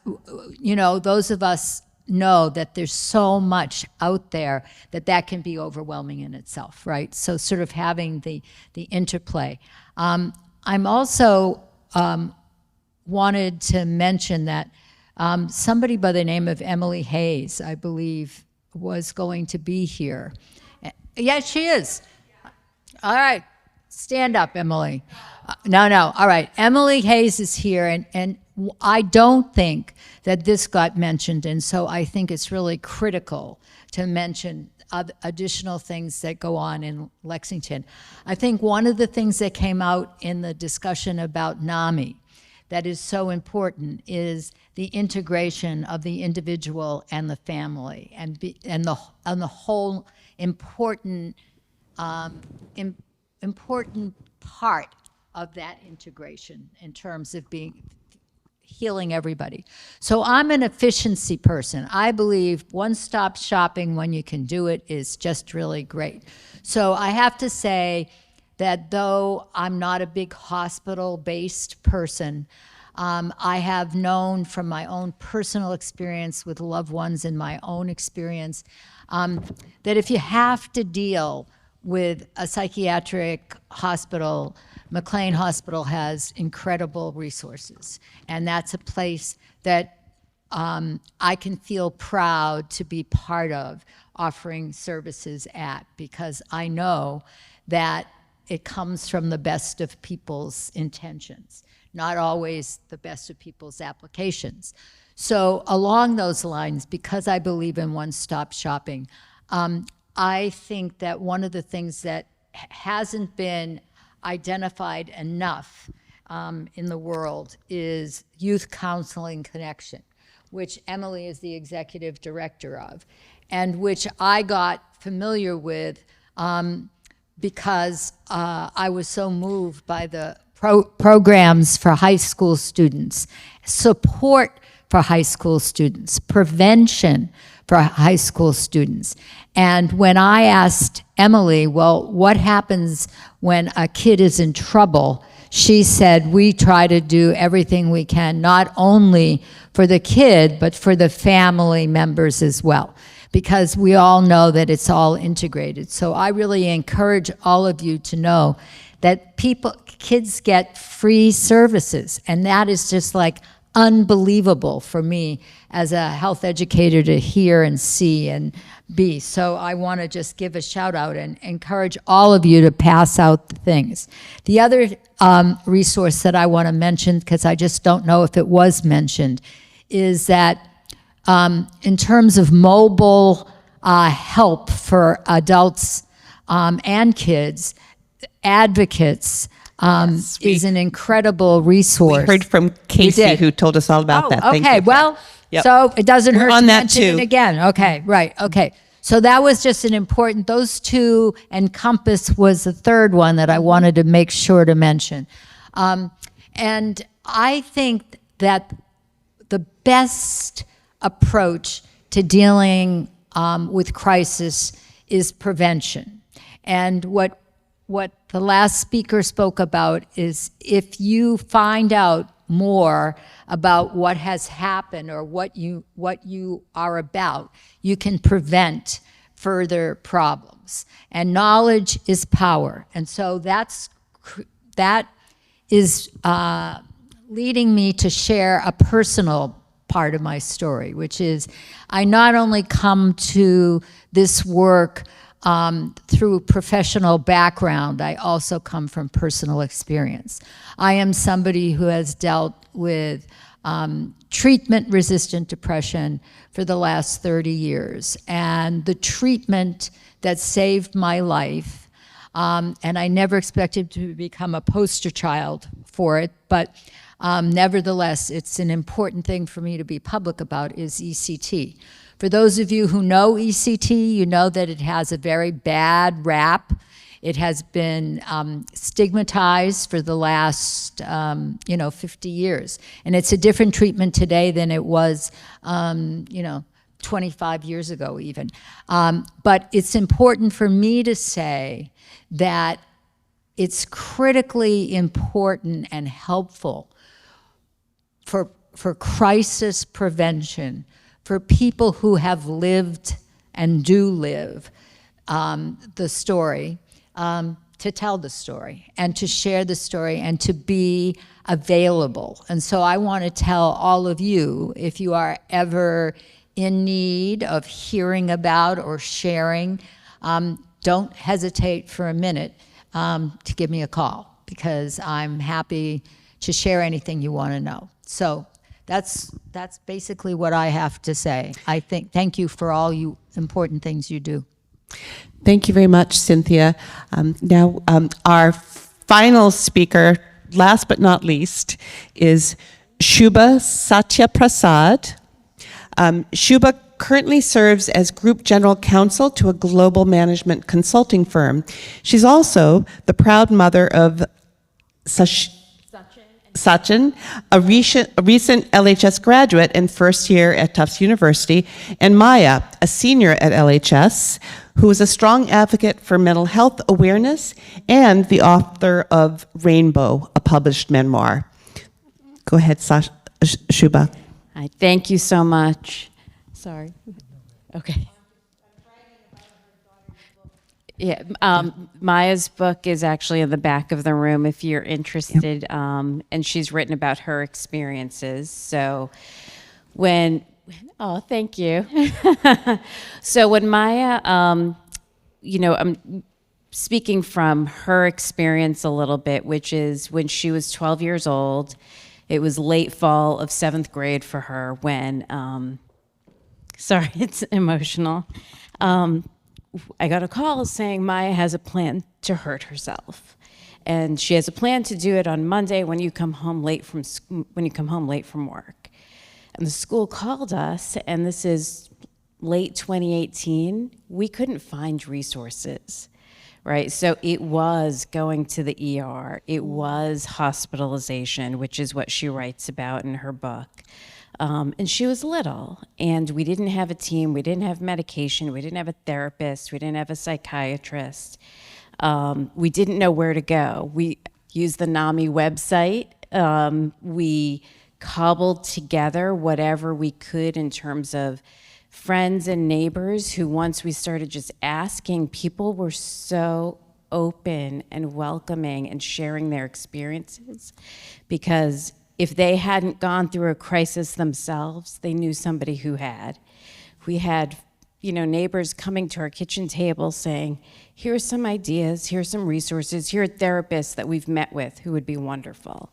you know, those of us know that there's so much out there that can be overwhelming in itself, right? So sort of having the interplay. I'm also wanted to mention that somebody by the name of Emily Hayes, I believe, was going to be here. Yes, she is. All right, stand up, Emily. No, all right. Emily Hayes is here, and I don't think that this got mentioned, and so I think it's really critical to mention additional things that go on in Lexington. I think one of the things that came out in the discussion about NAMI that is so important is the integration of the individual and the family, and the whole important important part of that integration in terms of healing everybody. So I'm an efficiency person. I believe one-stop shopping when you can do it is just really great. So I have to say that though I'm not a big hospital-based person, I have known from my own personal experience with loved ones and my own experience that if you have to deal with a psychiatric hospital, McLean Hospital has incredible resources. And that's a place that I can feel proud to be part of offering services at, because I know that it comes from the best of people's intentions, not always the best of people's applications. So along those lines, because I believe in one-stop shopping, I think that one of the things that hasn't been identified enough in the world is Youth Counseling Connection, which Emily is the executive director of, and which I got familiar with because I was so moved by the programs for high school students, support for high school students, prevention for high school students. And when I asked Emily, well, what happens when a kid is in trouble? She said, we try to do everything we can, not only for the kid, but for the family members as well, because we all know that it's all integrated. So I really encourage all of you to know that kids get free services, and that is just like unbelievable for me as a health educator to hear and see and be. So I want to just give a shout out and encourage all of you to pass out the things. The other resource that I want to mention, because I just don't know if it was mentioned, is that in terms of mobile help for adults and kids, advocates is an incredible resource. We heard from Casey, who told us all about that. Thank Okay, you. well, Yep. so it doesn't hurt on to that mention too. it again. Okay, right, okay. So that was just an important, those two, and Compass was the third one that I wanted to make sure to mention. And I think that the best approach to dealing with crisis is prevention. And what the last speaker spoke about is if you find out more about what has happened or what you are about, you can prevent further problems. And knowledge is power. And so that is leading me to share a personal part of my story, which is I not only come to this work through professional background, I also come from personal experience. I am somebody who has dealt with treatment-resistant depression for the last 30 years. And the treatment that saved my life And I never expected to become a poster child for it, but nevertheless, it's an important thing for me to be public about is ECT. For those of you who know ECT, you know that it has a very bad rap. It has been stigmatized for the last, 50 years. And it's a different treatment today than it was, 25 years ago even. But it's important for me to say that it's critically important and helpful for crisis prevention, for people who have lived and do live the story, to tell the story and to share the story and to be available. And so I want to tell all of you, if you are ever in need of hearing about or sharing, don't hesitate for a minute to give me a call, because I'm happy to share anything you want to know. So that's basically what I have to say. Thank you for all you important things you do. Thank you very much, Cynthia. Now, our final speaker, last but not least, is Shubha Satyaprasad. Shubha currently serves as Group General Counsel to a global management consulting firm. She's also the proud mother of Sachin, a recent LHS graduate and first year at Tufts University, and Maya, a senior at LHS, who is a strong advocate for mental health awareness and the author of Rainbow, a published memoir. Go ahead, Shubha. Hi, thank you so much. Sorry. Okay. Yeah, Maya's book is actually in the back of the room if you're interested, and she's written about her experiences. So thank you. So when Maya, I'm speaking from her experience a little bit, which is when she was 12 years old. It was late fall of 7th grade for her when, sorry, it's emotional. I got a call saying Maya has a plan to hurt herself, and she has a plan to do it on Monday when you come home late from work. And the school called us, and this is late 2018. We couldn't find resources, right? So it was going to the ER. It was hospitalization, which is what she writes about in her book. And she was little, and we didn't have a team, we didn't have medication, we didn't have a therapist, we didn't have a psychiatrist. We didn't know where to go. We used the NAMI website. We cobbled together whatever we could in terms of friends and neighbors who, once we started just asking, people were so open and welcoming and sharing their experiences, because if they hadn't gone through a crisis themselves, they knew somebody who had. We had, neighbors coming to our kitchen table saying, here's some ideas, here's some resources, here are therapists that we've met with who would be wonderful.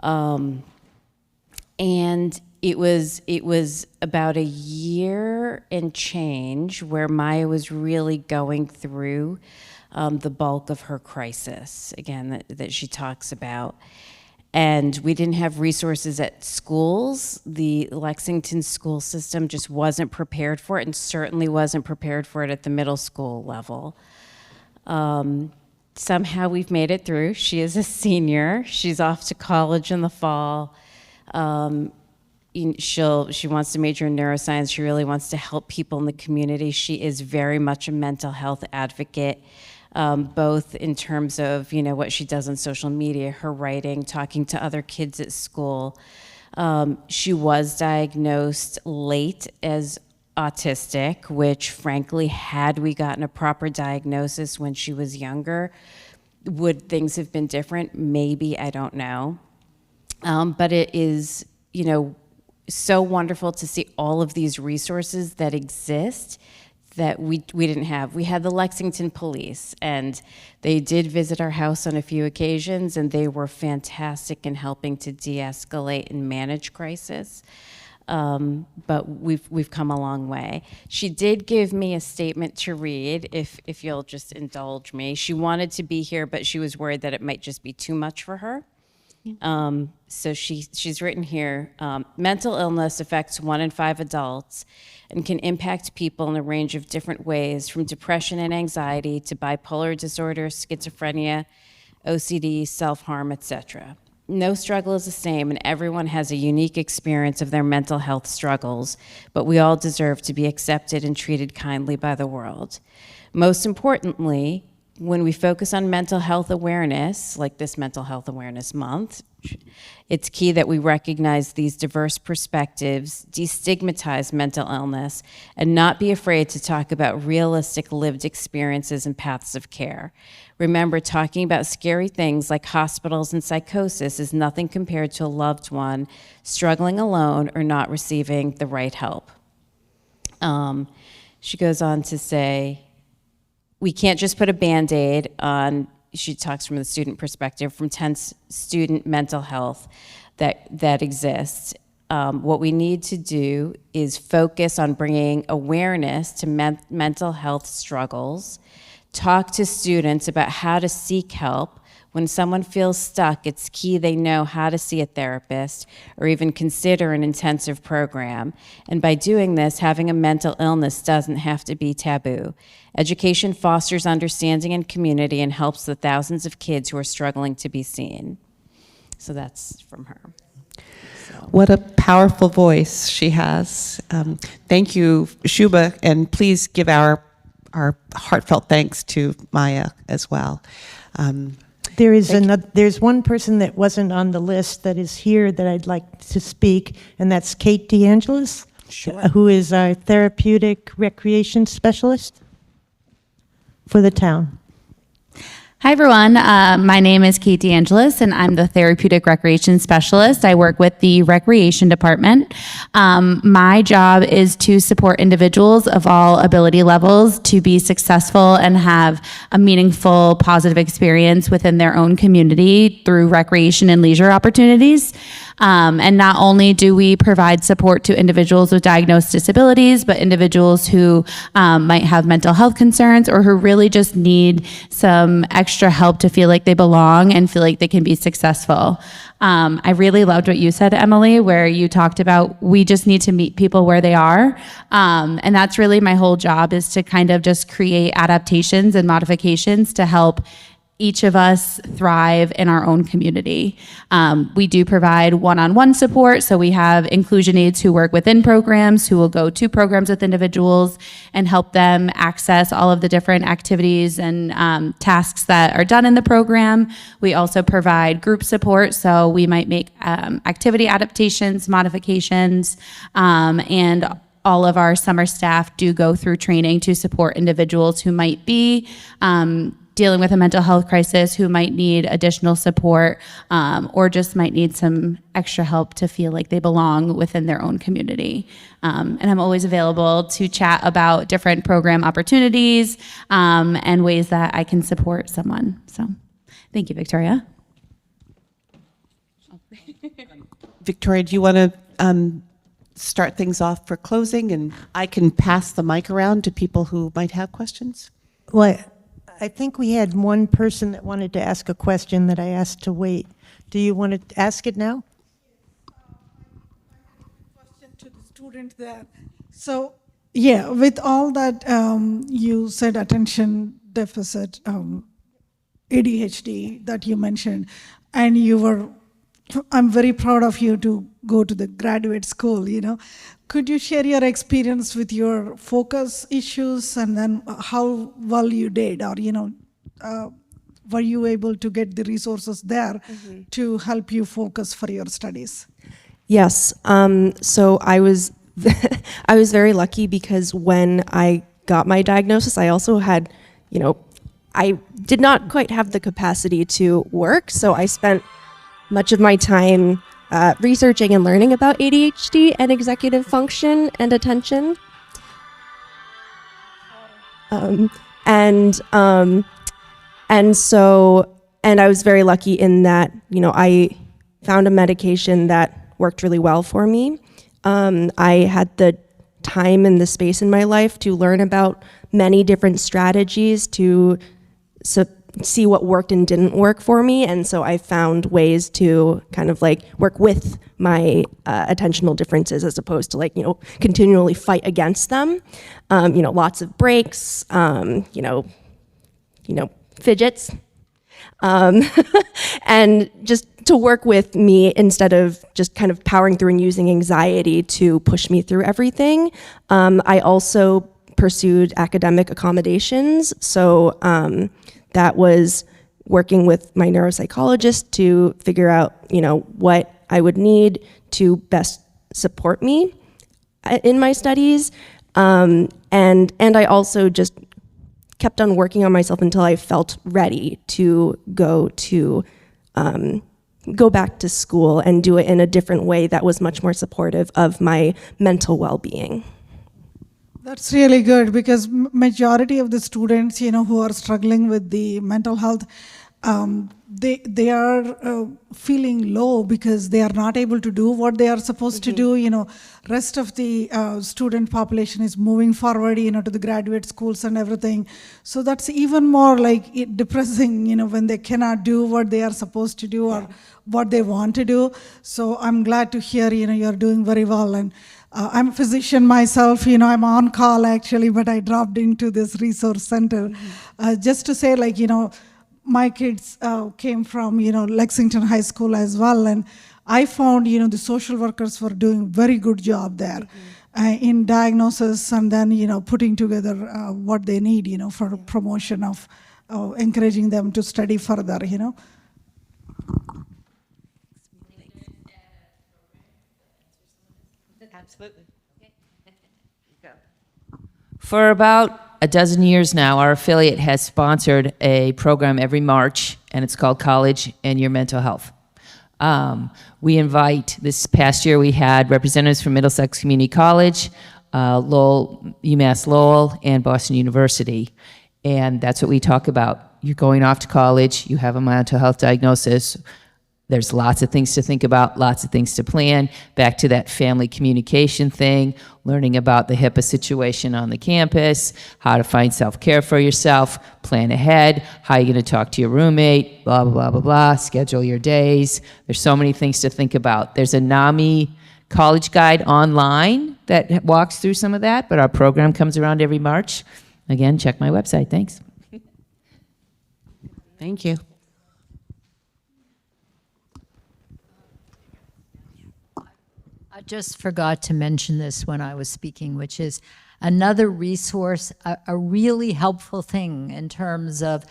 And it was about a year and change where Maya was really going through the bulk of her crisis, again, that she talks about. And we didn't have resources at schools. The Lexington school system just wasn't prepared for it, and certainly wasn't prepared for it at the middle school level. Somehow we've made it through. She is a senior. She's off to college in the fall. She wants to major in neuroscience. She really wants to help people in the community. She is very much a mental health advocate. Both in terms of, what she does on social media, her writing, talking to other kids at school. She was diagnosed late as autistic, which frankly, had we gotten a proper diagnosis when she was younger, would things have been different? Maybe, I don't know. But it is, so wonderful to see all of these resources that exist that we didn't have. We had the Lexington police, and they did visit our house on a few occasions, and they were fantastic in helping to de-escalate and manage crisis. but we've come a long way. She did give me a statement to read, if you'll just indulge me. She wanted to be here, but she was worried that it might just be too much for her. So she's written here, mental illness affects 1 in 5 adults and can impact people in a range of different ways, from depression and anxiety to bipolar disorder, schizophrenia, OCD, self-harm, etc. No struggle is the same, and everyone has a unique experience of their mental health struggles, but we all deserve to be accepted and treated kindly by the world. Most importantly, when we focus on mental health awareness, like this Mental Health Awareness Month, it's key that we recognize these diverse perspectives, destigmatize mental illness, and not be afraid to talk about realistic lived experiences and paths of care. Remember, talking about scary things like hospitals and psychosis is nothing compared to a loved one struggling alone or not receiving the right help. She goes on to say, we can't just put a Band-Aid on, she talks from the student perspective, from tense student mental health that exists. What we need to do is focus on bringing awareness to mental health struggles, talk to students about how to seek help. When someone feels stuck, it's key they know how to see a therapist or even consider an intensive program. And by doing this, having a mental illness doesn't have to be taboo. Education fosters understanding and community and helps the thousands of kids who are struggling to be seen. So that's from her. What a powerful voice she has. Thank you, Shuba, and please give our heartfelt thanks to Maya as well. There's one person that wasn't on the list that is here that I'd like to speak, and that's Kate DeAngelis, who is our therapeutic recreation specialist for the town. Hi, everyone. My name is Kate DeAngelis, and I'm the Therapeutic Recreation Specialist. I work with the Recreation Department. My job is to support individuals of all ability levels to be successful and have a meaningful, positive experience within their own community through recreation and leisure opportunities. And not only do we provide support to individuals with diagnosed disabilities, but individuals who might have mental health concerns or who really just need some extra help to feel like they belong and feel like they can be successful. I really loved what you said, Emily, where you talked about we just need to meet people where they are. And that's really my whole job, is to kind of just create adaptations and modifications to help each of us thrive in our own community. We do provide one-on-one support, so we have inclusion aides who work within programs, who will go to programs with individuals and help them access all of the different activities and tasks that are done in the program. We also provide group support, so we might make activity adaptations, modifications, and all of our summer staff do go through training to support individuals who might be dealing with a mental health crisis, who might need additional support, or just might need some extra help to feel like they belong within their own community. And I'm always available to chat about different program opportunities and ways that I can support someone. So thank you, Victoria. Victoria, do you want to start things off for closing? And I can pass the mic around to people who might have questions. Well, I think we had one person that wanted to ask a question that I asked to wait. Do you want to ask it now? Question to the student there. So, yeah, with all that you said, attention deficit, ADHD that you mentioned, and I'm very proud of you to go to the graduate school, Could you share your experience with your focus issues and then how well you did, or, were you able to get the resources there to help you focus for your studies? Yes. So I was I was very lucky because when I got my diagnosis, I also had, I did not quite have the capacity to work. So I spent much of my time researching and learning about ADHD and executive function and attention. And I was very lucky in that, I found a medication that worked really well for me. I had the time and the space in my life to learn about many different strategies to see what worked and didn't work for me. And so I found ways to kind of like work with my attentional differences as opposed to like, continually fight against them. Lots of breaks, fidgets. And just to work with me instead of just kind of powering through and using anxiety to push me through everything. I also pursued academic accommodations. So that was working with my neuropsychologist to figure out, what I would need to best support me in my studies. And I also just kept on working on myself until I felt ready to go back to school and do it in a different way that was much more supportive of my mental well-being. That's really good, because majority of the students, who are struggling with the mental health, they are feeling low because they are not able to do what they are supposed to do. Rest of the student population is moving forward, to the graduate schools and everything. So that's even more like depressing, when they cannot do what they are supposed to do or what they want to do. So I'm glad to hear, you're doing very well. And I'm a physician myself, I'm on call actually, but I dropped into this resource center just to say, my kids came from, Lexington High School as well, and I found, the social workers were doing very good job there in diagnosis and then, putting together what they need, for promotion of encouraging them to study further, Absolutely. For about a dozen years now, our affiliate has sponsored a program every March, and it's called College and Your Mental Health. We invite, this past year we had representatives from Middlesex Community College, Lowell, UMass Lowell, and Boston University. And that's what we talk about. You're going off to college, you have a mental health diagnosis. There's lots of things to think about, lots of things to plan. Back to that family communication thing, learning about the HIPAA situation on the campus, how to find self-care for yourself, plan ahead, how you're gonna talk to your roommate, blah, blah, blah, blah, blah, schedule your days. There's so many things to think about. There's a NAMI college guide online that walks through some of that, but our program comes around every March. Again, check my website, thanks. Thank you. I just forgot to mention this when I was speaking, which is another resource, a really helpful thing in terms of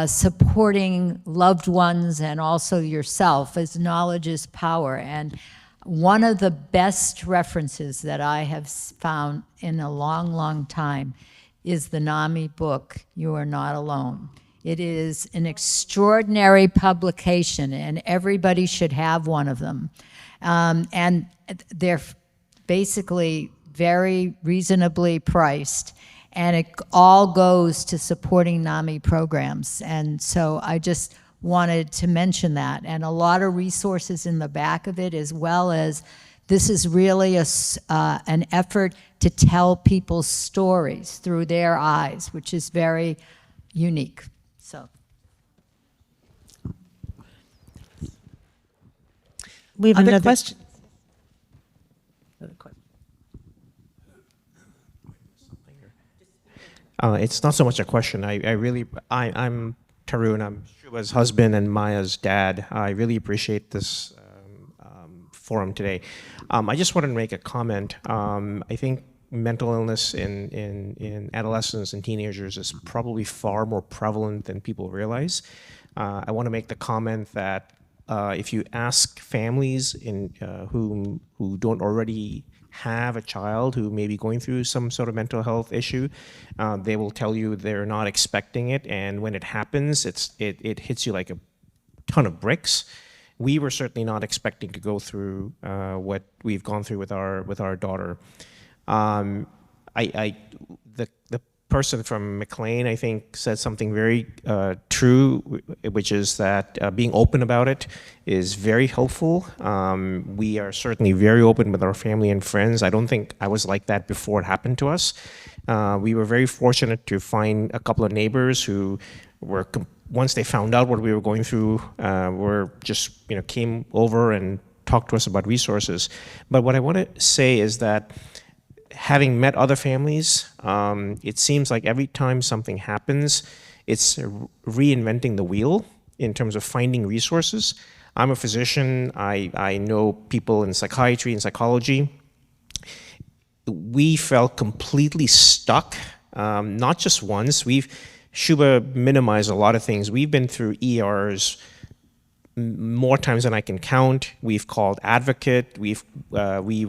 supporting loved ones and also yourself, as knowledge is power. And one of the best references that I have found in a long, long time is the NAMI book, You Are Not Alone. It is an extraordinary publication, and everybody should have one of them. And they're basically very reasonably priced, and it all goes to supporting NAMI programs. And so I just wanted to mention that, and a lot of resources in the back of it, as well as this is really an effort to tell people's stories through their eyes, which is very unique. So. We have Other another questions? It's not so much a question. I'm Tarun. I'm Shuba's husband and Maya's dad. I really appreciate this forum today. I just wanted to make a comment. I think mental illness in adolescents and teenagers is probably far more prevalent than people realize. I want to make the comment that if you ask families who don't already have a child who may be going through some sort of mental health issue, they will tell you they're not expecting it, and when it happens, it hits you like a ton of bricks. We were certainly not expecting to go through what we've gone through with our daughter. The person from McLean, I think, said something very true, which is that being open about it is very helpful. We are certainly very open with our family and friends. I don't think I was like that before it happened to us. We were very fortunate to find a couple of neighbors who were, once they found out what we were going through, were just, came over and talked to us about resources. But what I want to say is that having met other families, it seems like every time something happens, it's reinventing the wheel in terms of finding resources. I'm a physician. I know people in psychiatry and psychology. We felt completely stuck, not just once. Shuba minimized a lot of things. We've been through ERs more times than I can count. We've called advocate. We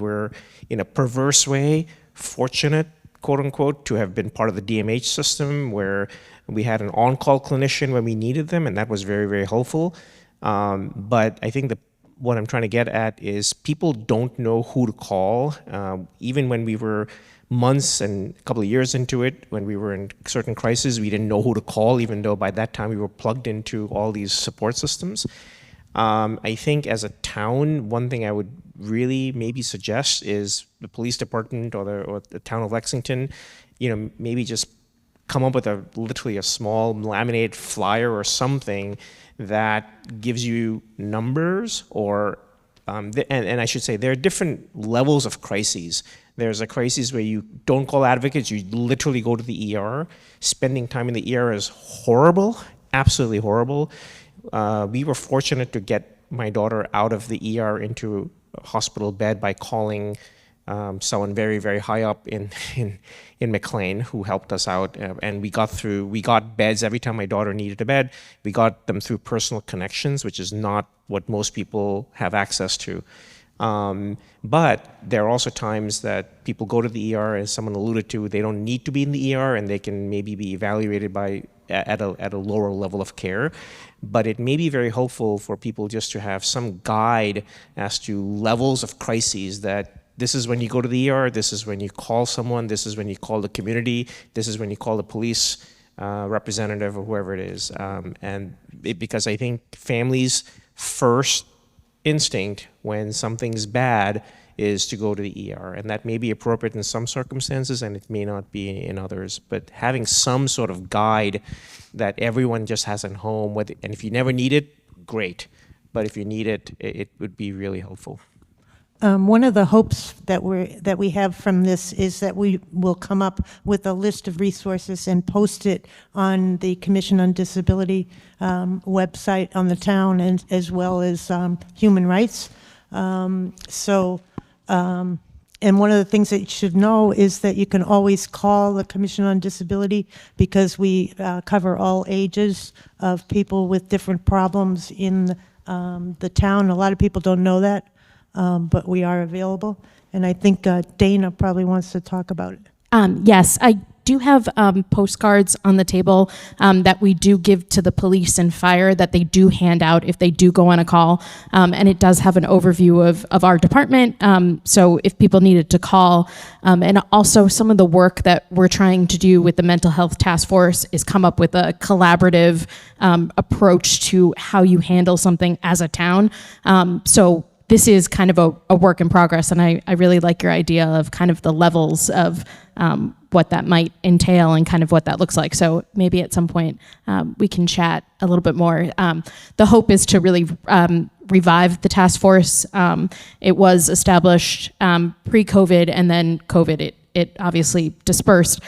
were, in a perverse way, fortunate, quote unquote, to have been part of the DMH system where we had an on-call clinician when we needed them, and that was very, very helpful. But I think what I'm trying to get at is people don't know who to call. Even when we were months and a couple of years into it, when we were in certain crises, we didn't know who to call, even though by that time we were plugged into all these support systems. I think as a town, one thing I would really maybe suggest is the police department or the town of Lexington, maybe just come up with literally a small laminated flyer or something that gives you numbers or, and I should say there are different levels of crises. There's a crisis where you don't call advocates, you literally go to the ER. Spending time in the ER is horrible, absolutely horrible. We were fortunate to get my daughter out of the ER into a hospital bed by calling someone very, very high up in McLean who helped us out. And we got beds every time my daughter needed a bed. We got them through personal connections, which is not what most people have access to. But there are also times that people go to the ER, as someone alluded to, they don't need to be in the ER and they can maybe be evaluated at a lower level of care. But it may be very helpful for people just to have some guide as to levels of crises, that this is when you go to the ER, this is when you call someone, this is when you call the community, this is when you call the police representative or whoever it is. Because I think families' first instinct when something's bad is to go to the ER, and that may be appropriate in some circumstances and it may not be in others. But having some sort of guide that everyone just has at home, and if you never need it, great. But if you need it, it would be really helpful. One of the hopes that we have from this is that we will come up with a list of resources and post it on the Commission on Disability website on the town, and as well as Human Rights. And one of the things that you should know is that you can always call the Commission on Disability, because we cover all ages of people with different problems in the town. A lot of people don't know that. But we are available, and I think Dana probably wants to talk about it. Yes, I do have postcards on the table that we do give to the police and fire, that they do hand out if they do go on a call, and it does have an overview of our department, so if people needed to call, and also some of the work that we're trying to do with the Mental Health Task Force is come up with a collaborative approach to how you handle something as a town. So this is kind of a work in progress, and I really like your idea of kind of the levels of what that might entail and kind of what that looks like. So maybe at some point we can chat a little bit more. The hope is to really revive the task force. It was established pre-COVID, and then COVID, it obviously dispersed.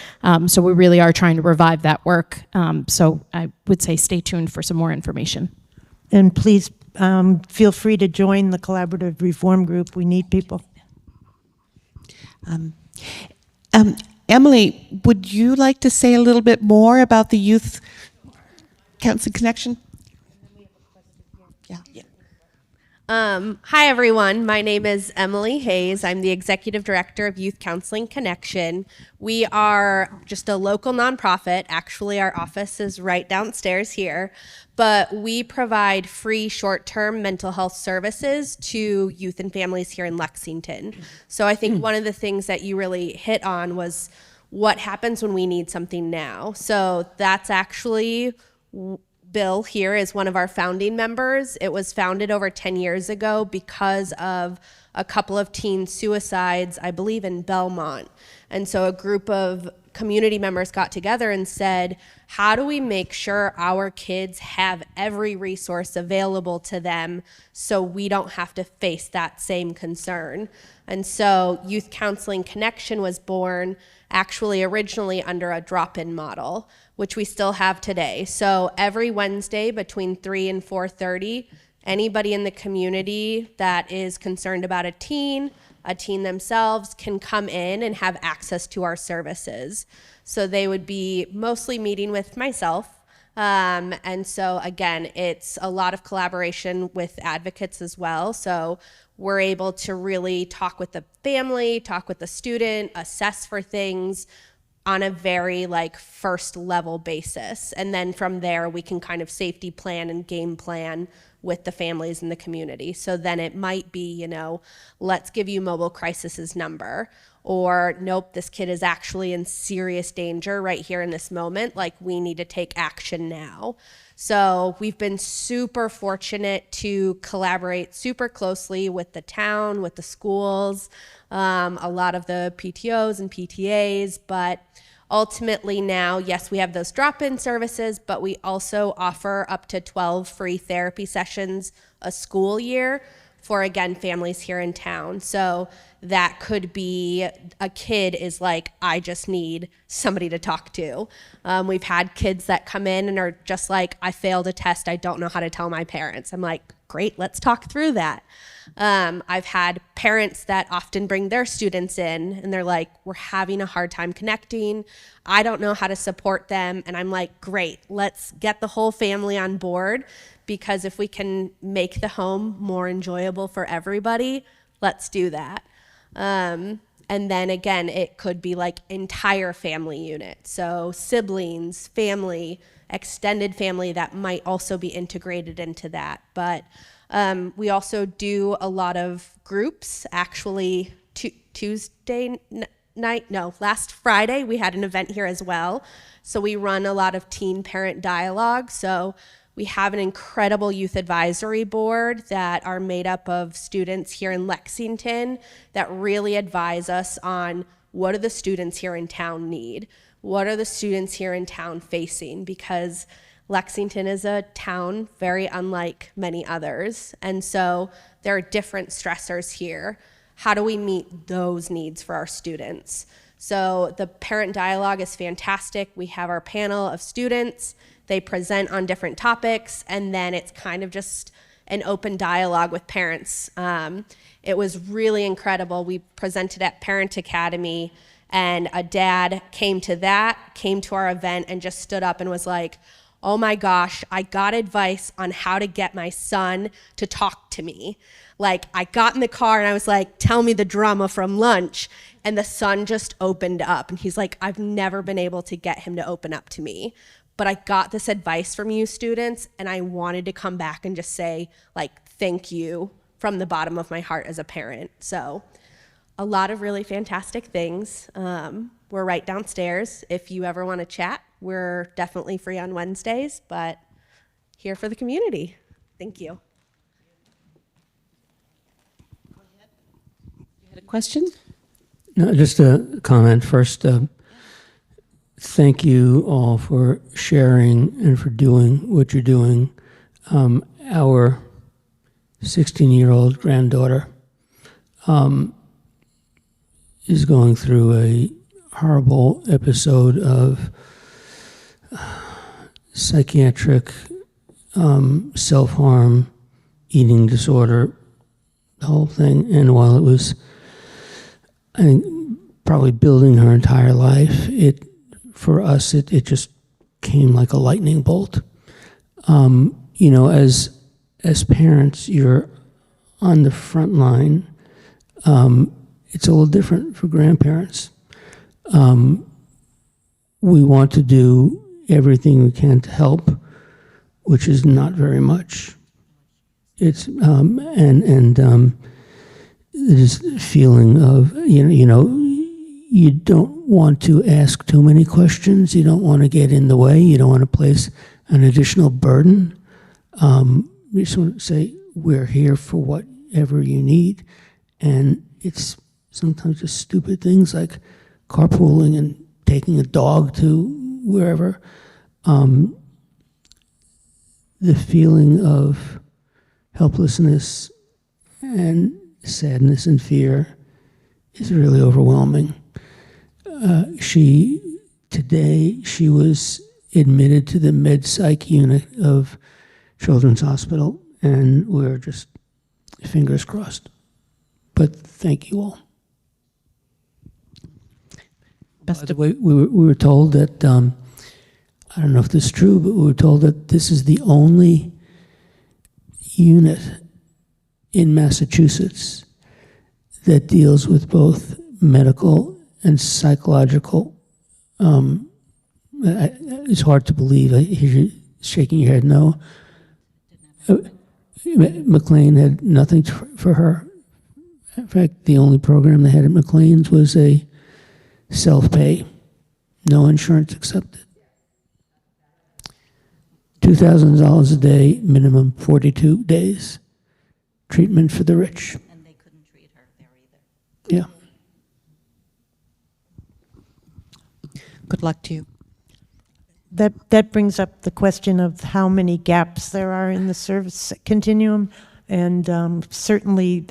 So we really are trying to revive that work. So I would say stay tuned for some more information. And please feel free to join the Collaborative Reform Group. We need people. Emily, would you like to say a little bit more about the Youth Counseling Connection? Yeah. Hi, everyone. My name is Emily Hayes. I'm the Executive Director of Youth Counseling Connection. We are just a local nonprofit. Actually, our office is right downstairs here, but we provide free short-term mental health services to youth and families here in Lexington. So I think one of the things that you really hit on was what happens when we need something now? So that's actually, Bill here is one of our founding members. It was founded over 10 years ago because of a couple of teen suicides, I believe in Belmont. And so a group of community members got together and said, how do we make sure our kids have every resource available to them so we don't have to face that same concern? And so Youth Counseling Connection was born actually originally under a drop-in model, which we still have today. So every Wednesday between 3 and 4:30, anybody in the community that is concerned about a teen themselves can come in and have access to our services. So they would be mostly meeting with myself. And so again, it's a lot of collaboration with advocates as well. So we're able to really talk with the family, talk with the student, assess for things on a very like first level basis. And then from there, we can kind of safety plan and game plan with the families in the community. So then it might be, you know, let's give you mobile crisis's number, or nope, this kid is actually in serious danger right here in this moment. Like, we need to take action now. So we've been super fortunate to collaborate super closely with the town, with the schools, a lot of the PTOs and PTAs, but ultimately now, yes, we have those drop-in services, but we also offer up to 12 free therapy sessions a school year for, again, families here in town. So that could be a kid is like, I just need somebody to talk to. We've had kids that come in and are just like, I failed a test, I don't know how to tell my parents. I'm like, great, let's talk through that. I've had parents that often bring their students in and they're like, we're having a hard time connecting. I don't know how to support them. And I'm like, great, let's get the whole family on board, because if we can make the home more enjoyable for everybody, let's do that. And then again, it could be like entire family unit. So siblings, family, extended family that might also be integrated into that. But we also do a lot of groups. Actually, last Friday, we had an event here as well. So we run a lot of teen parent dialogue. So we have an incredible youth advisory board that are made up of students here in Lexington that really advise us on what do the students here in town need? What are the students here in town facing? Because Lexington is a town very unlike many others. And so there are different stressors here. How do we meet those needs for our students? So the parent dialogue is fantastic. We have our panel of students. They present on different topics, and then it's kind of just an open dialogue with parents. It was really incredible. We presented at Parent Academy, and a dad came to our event and just stood up and was like, oh my gosh, I got advice on how to get my son to talk to me. Like, I got in the car and I was like, tell me the drama from lunch. And the son just opened up. And he's like, I've never been able to get him to open up to me. But I got this advice from you students, and I wanted to come back and just say, like, thank you from the bottom of my heart as a parent. So a lot of really fantastic things. We're right downstairs. If you ever want to chat, we're definitely free on Wednesdays, but here for the community. Thank you. You had a question? No, just a comment first. Thank you all for sharing and for doing what you're doing. Our 16-year-old granddaughter is going through a horrible episode of psychiatric self-harm, eating disorder, the whole thing. And while it was, I think, probably building her entire life, for us, it just came like a lightning bolt. You know, as parents, you're on the front line. It's a little different for grandparents. We want to do everything we can to help, which is not very much. It's this feeling of you you don't want to ask too many questions. You don't want to get in the way. You don't want to place an additional burden. You just want to say, we're here for whatever you need. And it's sometimes just stupid things like carpooling and taking a dog to wherever. The feeling of helplessness and sadness and fear is really overwhelming. Today she was admitted to the med psych unit of Children's Hospital, and we're just fingers crossed. But thank you all. By the way, we were told that, I don't know if this is true, but we were told that this is the only unit in Massachusetts that deals with both medical and psychological. It's hard to believe. I hear you shaking your head no. McLean had nothing for her. In fact, the only program they had at McLean's was a self-pay, no insurance accepted. $2,000 a day, minimum 42 days. Treatment for the rich. And they couldn't treat her there either. Yeah. Good luck to you. That brings up the question of how many gaps there are in the service continuum. And certainly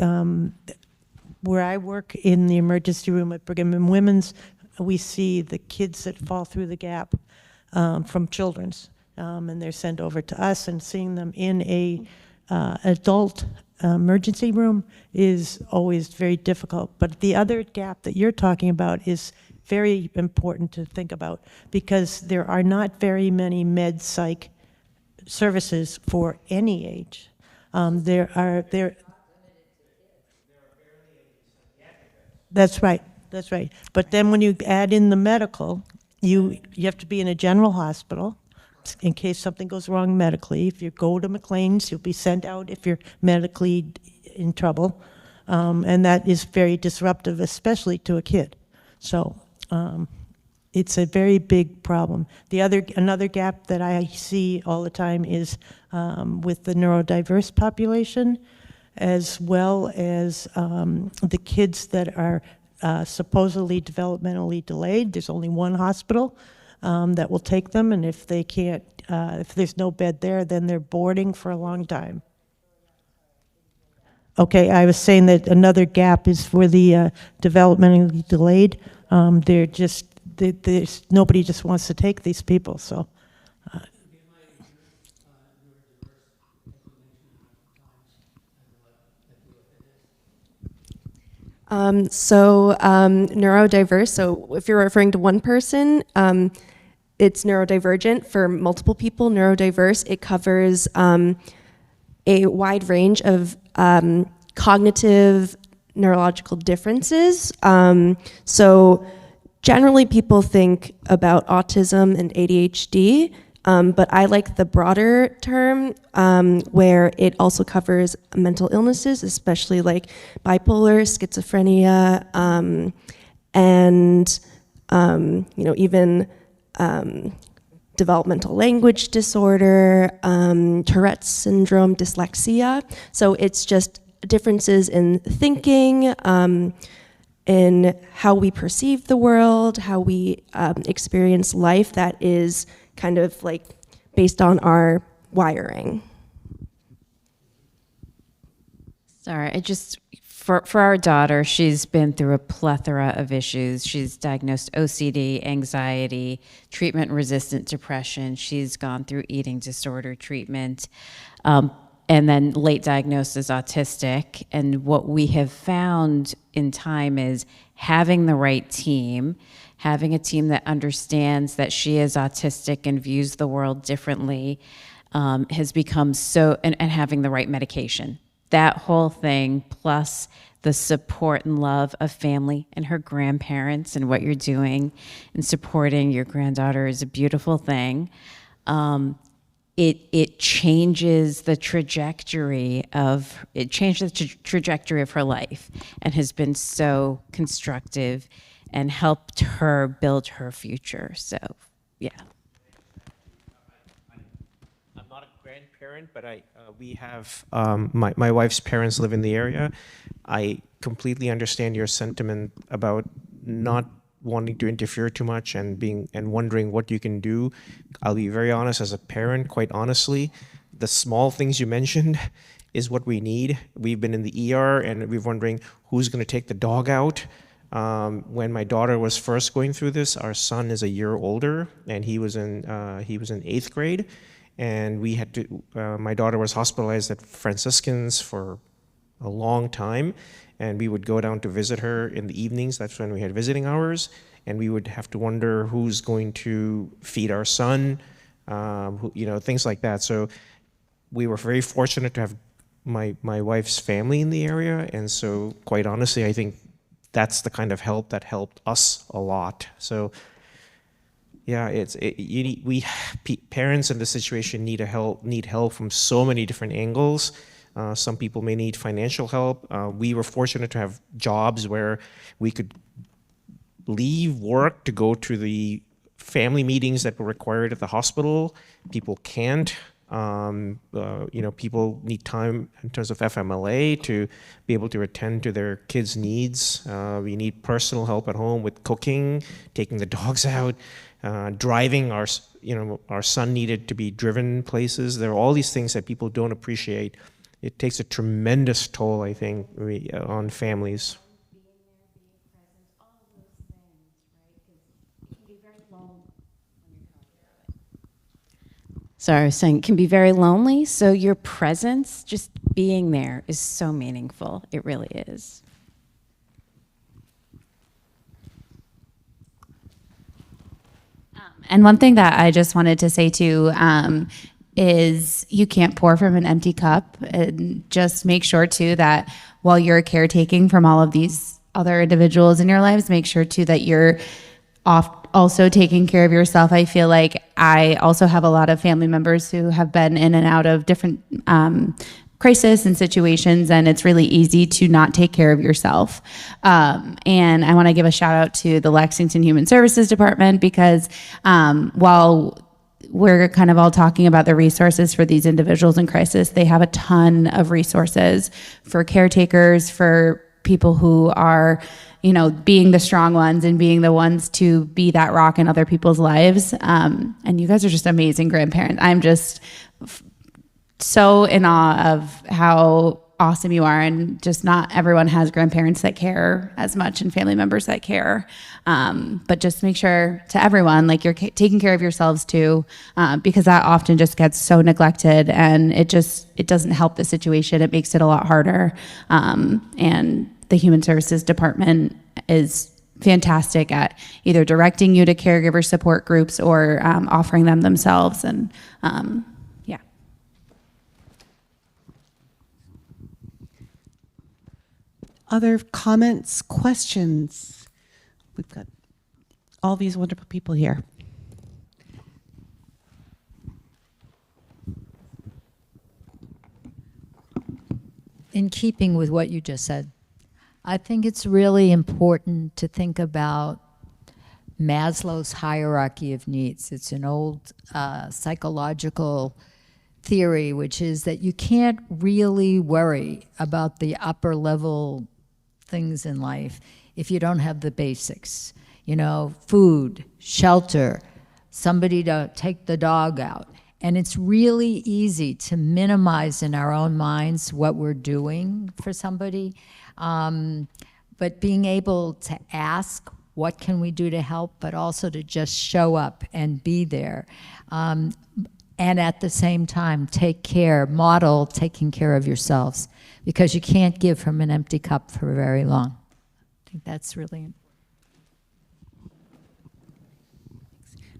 where I work in the emergency room at Brigham and Women's, we see the kids that fall through the gap from Children's. And they're sent over to us, and seeing them in a adult emergency room is always very difficult. But the other gap that you're talking about is very important to think about, because there are not very many med psych services for any age. That's right. That's right. But then when you add in the medical, you have to be in a general hospital in case something goes wrong medically. If you go to McLean's, you'll be sent out if you're medically in trouble. And that is very disruptive, especially to a kid. So it's a very big problem. Another gap that I see all the time is with the neurodiverse population, as well as the kids that are supposedly developmentally delayed. There's only one hospital that will take them, and if they can't, if there's no bed there, then they're boarding for a long time. Okay, I was saying that another gap is for the developmentally delayed. There's nobody just wants to take these people, so. Neurodiverse, so if you're referring to one person, it's neurodivergent. For multiple people, neurodiverse, it covers a wide range of cognitive neurological differences. So generally people think about autism and ADHD, but I like the broader term where it also covers mental illnesses, especially like bipolar, schizophrenia, and even developmental language disorder, Tourette's syndrome, dyslexia. So it's just differences in thinking, in how we perceive the world, how we experience life that is kind of like based on our wiring. Sorry, for our daughter, she's been through a plethora of issues. She's diagnosed OCD, anxiety, treatment-resistant depression. She's gone through eating disorder treatment, and then late diagnosed as autistic. And what we have found in time is having the right team, having a team that understands that she is autistic and views the world differently, has become so, and having the right medication. That whole thing, plus the support and love of family and her grandparents and what you're doing and supporting your granddaughter is a beautiful thing. It changes the trajectory of her life, and has been so constructive and helped her build her future. So, yeah. I'm not a grandparent, but we have my wife's parents live in the area. I completely understand your sentiment about not wanting to interfere too much and wondering what you can do. I'll be very honest, as a parent, quite honestly, the small things you mentioned is what we need. We've been in the ER and we're wondering who's going to take the dog out. When my daughter was first going through this, our son is a year older, and he was in 8th grade, and we had to. My daughter was hospitalized at Franciscan's for a long time, and we would go down to visit her in the evenings. That's when we had visiting hours, and we would have to wonder who's going to feed our son, things like that. So we were very fortunate to have my wife's family in the area, and so quite honestly, I think that's the kind of help that helped us a lot. So yeah, parents in this situation need help from so many different angles. Some people may need financial help. We were fortunate to have jobs where we could leave work to go to the family meetings that were required at the hospital. People can't. People need time in terms of FMLA to be able to attend to their kids' needs. We need personal help at home with cooking, taking the dogs out, driving. Our son needed to be driven places. There are all these things that people don't appreciate. It takes a tremendous toll, I think, on families. Sorry, I was saying it can be very lonely. So your presence, just being there, is so meaningful. It really is. And one thing that I just wanted to say too is you can't pour from an empty cup. And just make sure too that while you're caretaking from all of these other individuals in your lives, make sure too that you're also taking care of yourself. I feel like I also have a lot of family members who have been in and out of different crisis and situations, and it's really easy to not take care of yourself. And I want to give a shout out to the Lexington Human Services Department, because while we're kind of all talking about the resources for these individuals in crisis, they have a ton of resources for caretakers, for people who are, being the strong ones and being the ones to be that rock in other people's lives. And you guys are just amazing grandparents. I'm just so in awe of how awesome you are, and just not everyone has grandparents that care as much and family members that care. But just make sure to everyone, like, you're taking care of yourselves too, because that often just gets so neglected, and it doesn't help the situation. It makes it a lot harder. And the Human Services Department is fantastic at either directing you to caregiver support groups or offering them themselves. And yeah. Other comments, questions? We've got all these wonderful people here. In keeping with what you just said, I think it's really important to think about Maslow's hierarchy of needs. It's an old psychological theory, which is that you can't really worry about the upper level things in life if you don't have the basics. Food, shelter, somebody to take the dog out. And it's really easy to minimize in our own minds what we're doing for somebody. But being able to ask, what can we do to help, but also to just show up and be there. And at the same time, model taking care of yourselves, because you can't give from an empty cup for very long. I think that's really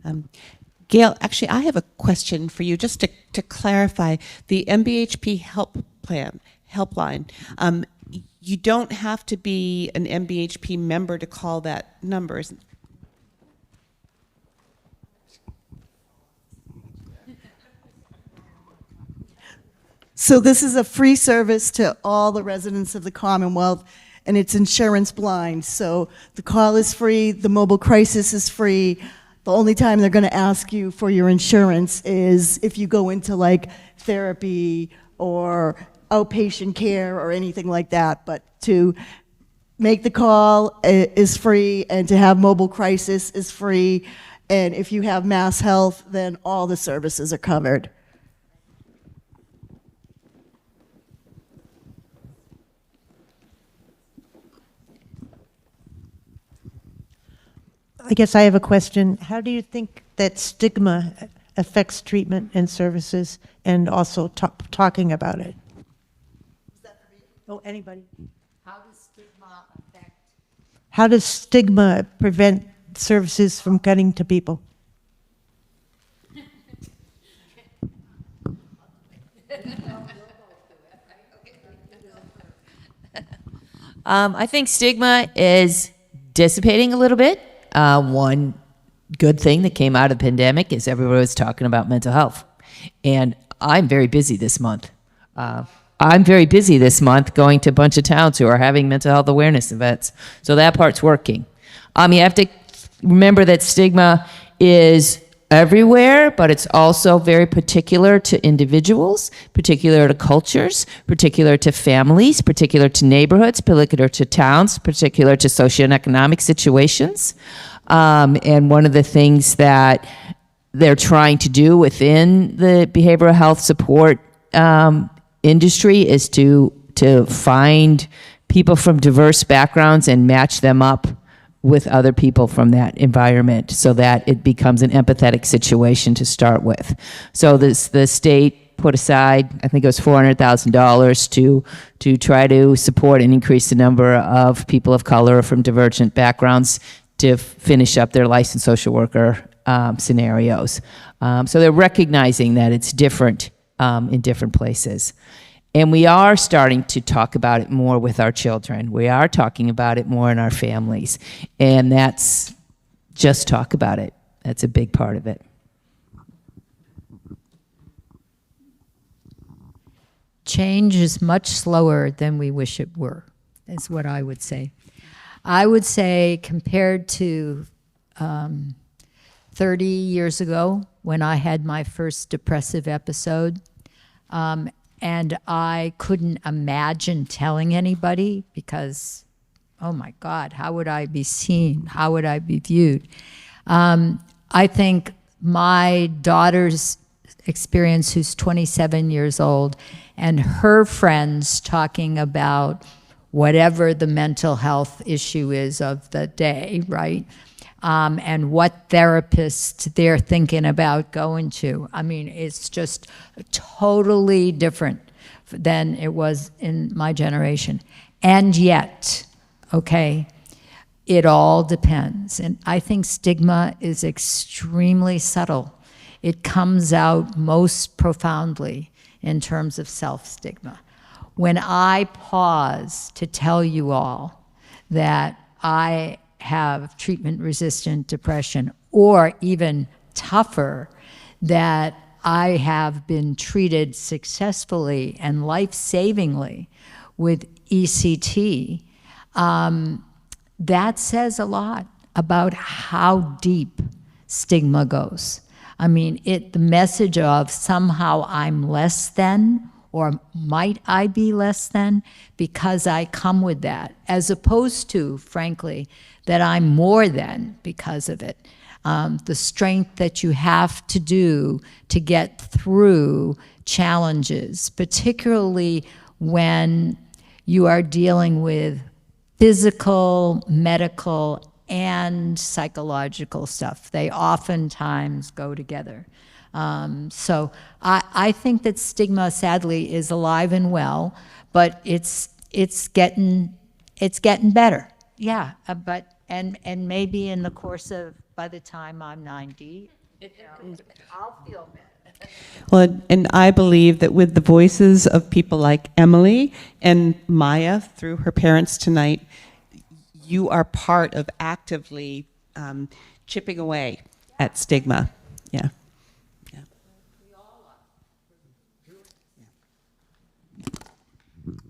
important. Gail, actually, I have a question for you, just to clarify the MBHP helpline. You don't have to be an MBHP member to call that number. So this is a free service to all the residents of the Commonwealth. and it's insurance blind. So the call is free, the mobile crisis is free. The only time they're going to ask you for your insurance is if you go into like therapy or outpatient care or anything like that. But to make the call is free, and to have mobile crisis is free. And if you have Mass Health, then all the services are covered. I guess I have a question. How do you think that stigma affects treatment and services, and also talking about it? Oh, anybody? How does stigma prevent services from getting to people? I think stigma is dissipating a little bit. One good thing that came out of the pandemic is everybody was talking about mental health. And I'm very busy this month. I'm very busy this month going to a bunch of towns who are having mental health awareness events. So that part's working. You have to remember that stigma is everywhere, but it's also very particular to individuals, particular to cultures, particular to families, particular to neighborhoods, particular to towns, particular to socioeconomic situations. And one of the things that they're trying to do within the behavioral health support industry is to find people from diverse backgrounds and match them up with other people from that environment so that it becomes an empathetic situation to start with. So the state put aside, I think it was $400,000 to try to support and increase the number of people of color from divergent backgrounds to finish up their licensed social worker scenarios. So they're recognizing that it's different in different places. And we are starting to talk about it more with our children. We are talking about it more in our families. And that's just talk about it. That's a big part of it. Change is much slower than we wish it were, is what I would say. I would say compared to 30 years ago when I had my first depressive episode, and I couldn't imagine telling anybody because, oh my God, how would I be seen? How would I be viewed? I think my daughter's experience, who's 27 years old, and her friends talking about whatever the mental health issue is of the day, right? And what therapists they're thinking about going to. I mean, it's just totally different than it was in my generation. And yet, okay, it all depends. And I think stigma is extremely subtle. It comes out most profoundly in terms of self-stigma. When I pause to tell you all that I have treatment-resistant depression, or even tougher, that I have been treated successfully and life-savingly with ECT, that says a lot about how deep stigma goes. I mean, the message of somehow I'm less than, or might I be less than, because I come with that, as opposed to, frankly, that I'm more than because of it. The strength that you have to do to get through challenges, particularly when you are dealing with physical, medical, and psychological stuff. They oftentimes go together. So I think that stigma, sadly, is alive and well, but it's getting better. Yeah, but and maybe in the course of, by the time I'm 90, I'll feel better. Well, and I believe that with the voices of people like Emily and Maya through her parents tonight, you are part of actively chipping away at stigma. Yeah.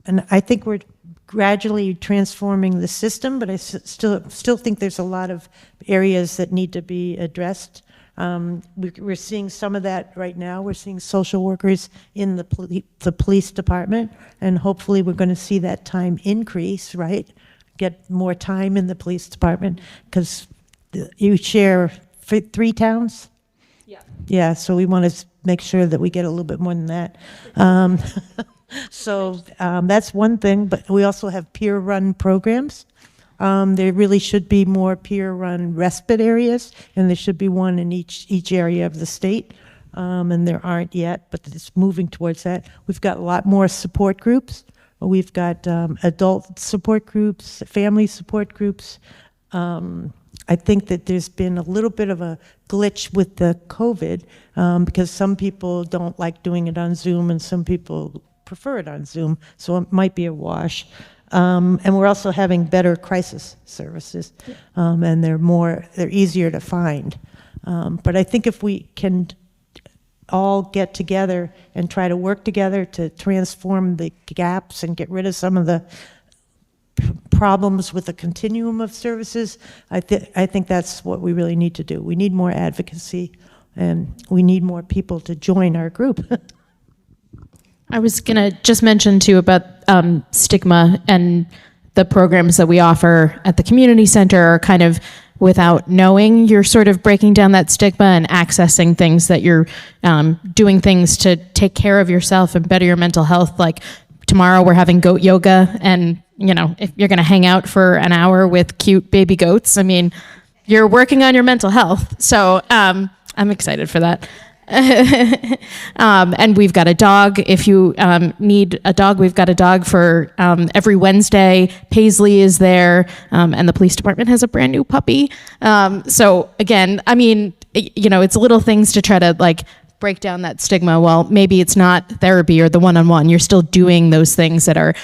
And I think we're gradually transforming the system, but I still think there's a lot of areas that need to be addressed. We're seeing some of that right now. We're seeing social workers in the police department, and hopefully we're going to see that time increase, right? Get more time in the police department, because you share 3 towns? Yeah, so we want to make sure that we get a little bit more than that. So that's one thing, but we also have peer-run programs. There really should be more peer-run respite areas, and there should be one in each area of the state, and there aren't yet, but it's moving towards that. We've got a lot more support groups. We've got adult support groups, family support groups. I think that there's been a little bit of a glitch with the COVID because some people don't like doing it on Zoom and some people prefer it on Zoom, so it might be a wash. And we're also having better crisis services, and they're easier to find. But I think if we can all get together and try to work together to transform the gaps and get rid of some of the problems with the continuum of services, I think that's what we really need to do. We need more advocacy, and we need more people to join our group. I was going to just mention too about stigma, and the programs that we offer at the community center are kind of, without knowing, you're sort of breaking down that stigma and accessing things that you're doing things to take care of yourself and better your mental health. Like tomorrow we're having goat yoga, and if you're going to hang out for an hour with cute baby goats, I mean, you're working on your mental health. So I'm excited for that. And we've got a dog. If you need a dog, we've got a dog for every Wednesday. Paisley is there, and the police department has a brand new puppy. So again, I mean, it's little things to try to break down that stigma. Well, maybe it's not therapy or the one-on-one. You're still doing those things that are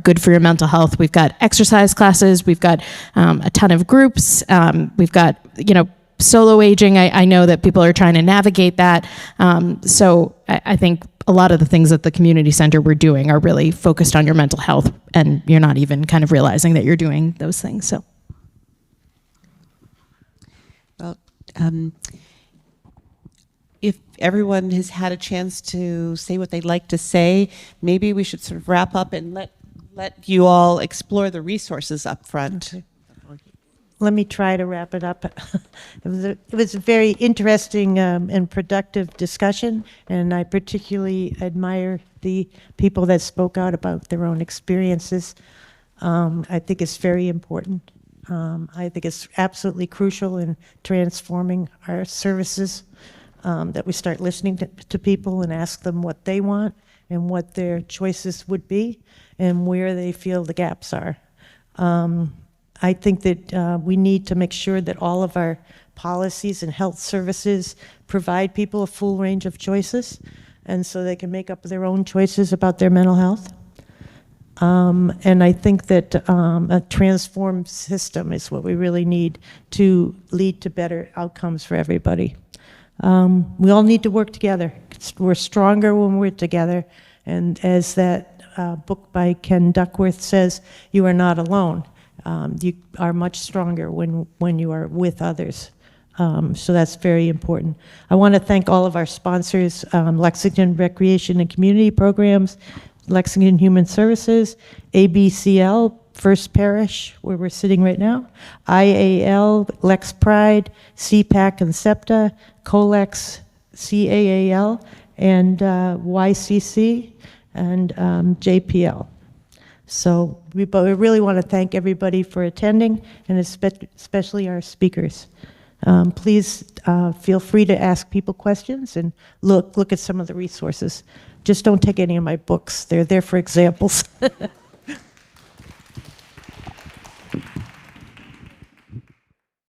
good for your mental health. We've got exercise classes. We've got a ton of groups. We've got, solo aging. I know that people are trying to navigate that. So I think a lot of the things at the community center we're doing are really focused on your mental health, and you're not even kind of realizing that you're doing those things. So. Well, if everyone has had a chance to say what they'd like to say, maybe we should sort of wrap up and let you all explore the resources up front. Okay. Let me try to wrap it up. It was a very interesting and productive discussion, and I particularly admire the people that spoke out about their own experiences. I think it's very important. I think it's absolutely crucial in transforming our services, that we start listening to people and ask them what they want and what their choices would be and where they feel the gaps are. I think that we need to make sure that all of our policies and health services provide people a full range of choices, and so they can make up their own choices about their mental health. And I think that a transformed system is what we really need to lead to better outcomes for everybody. We all need to work together. We're stronger when we're together, and as that book by Ken Duckworth says, you are not alone. You are much stronger when you are with others. So that's very important. I want to thank all of our sponsors, Lexington Recreation and Community Programs, Lexington Human Services, ABCL, First Parish, where we're sitting right now, IAL, Lex Pride, CPAC and SEPTA, COLEX, CAAL, and YCC, and JPL. So we really want to thank everybody for attending, and especially our speakers. Please feel free to ask people questions and look at some of the resources. Just don't take any of my books. They're there for examples.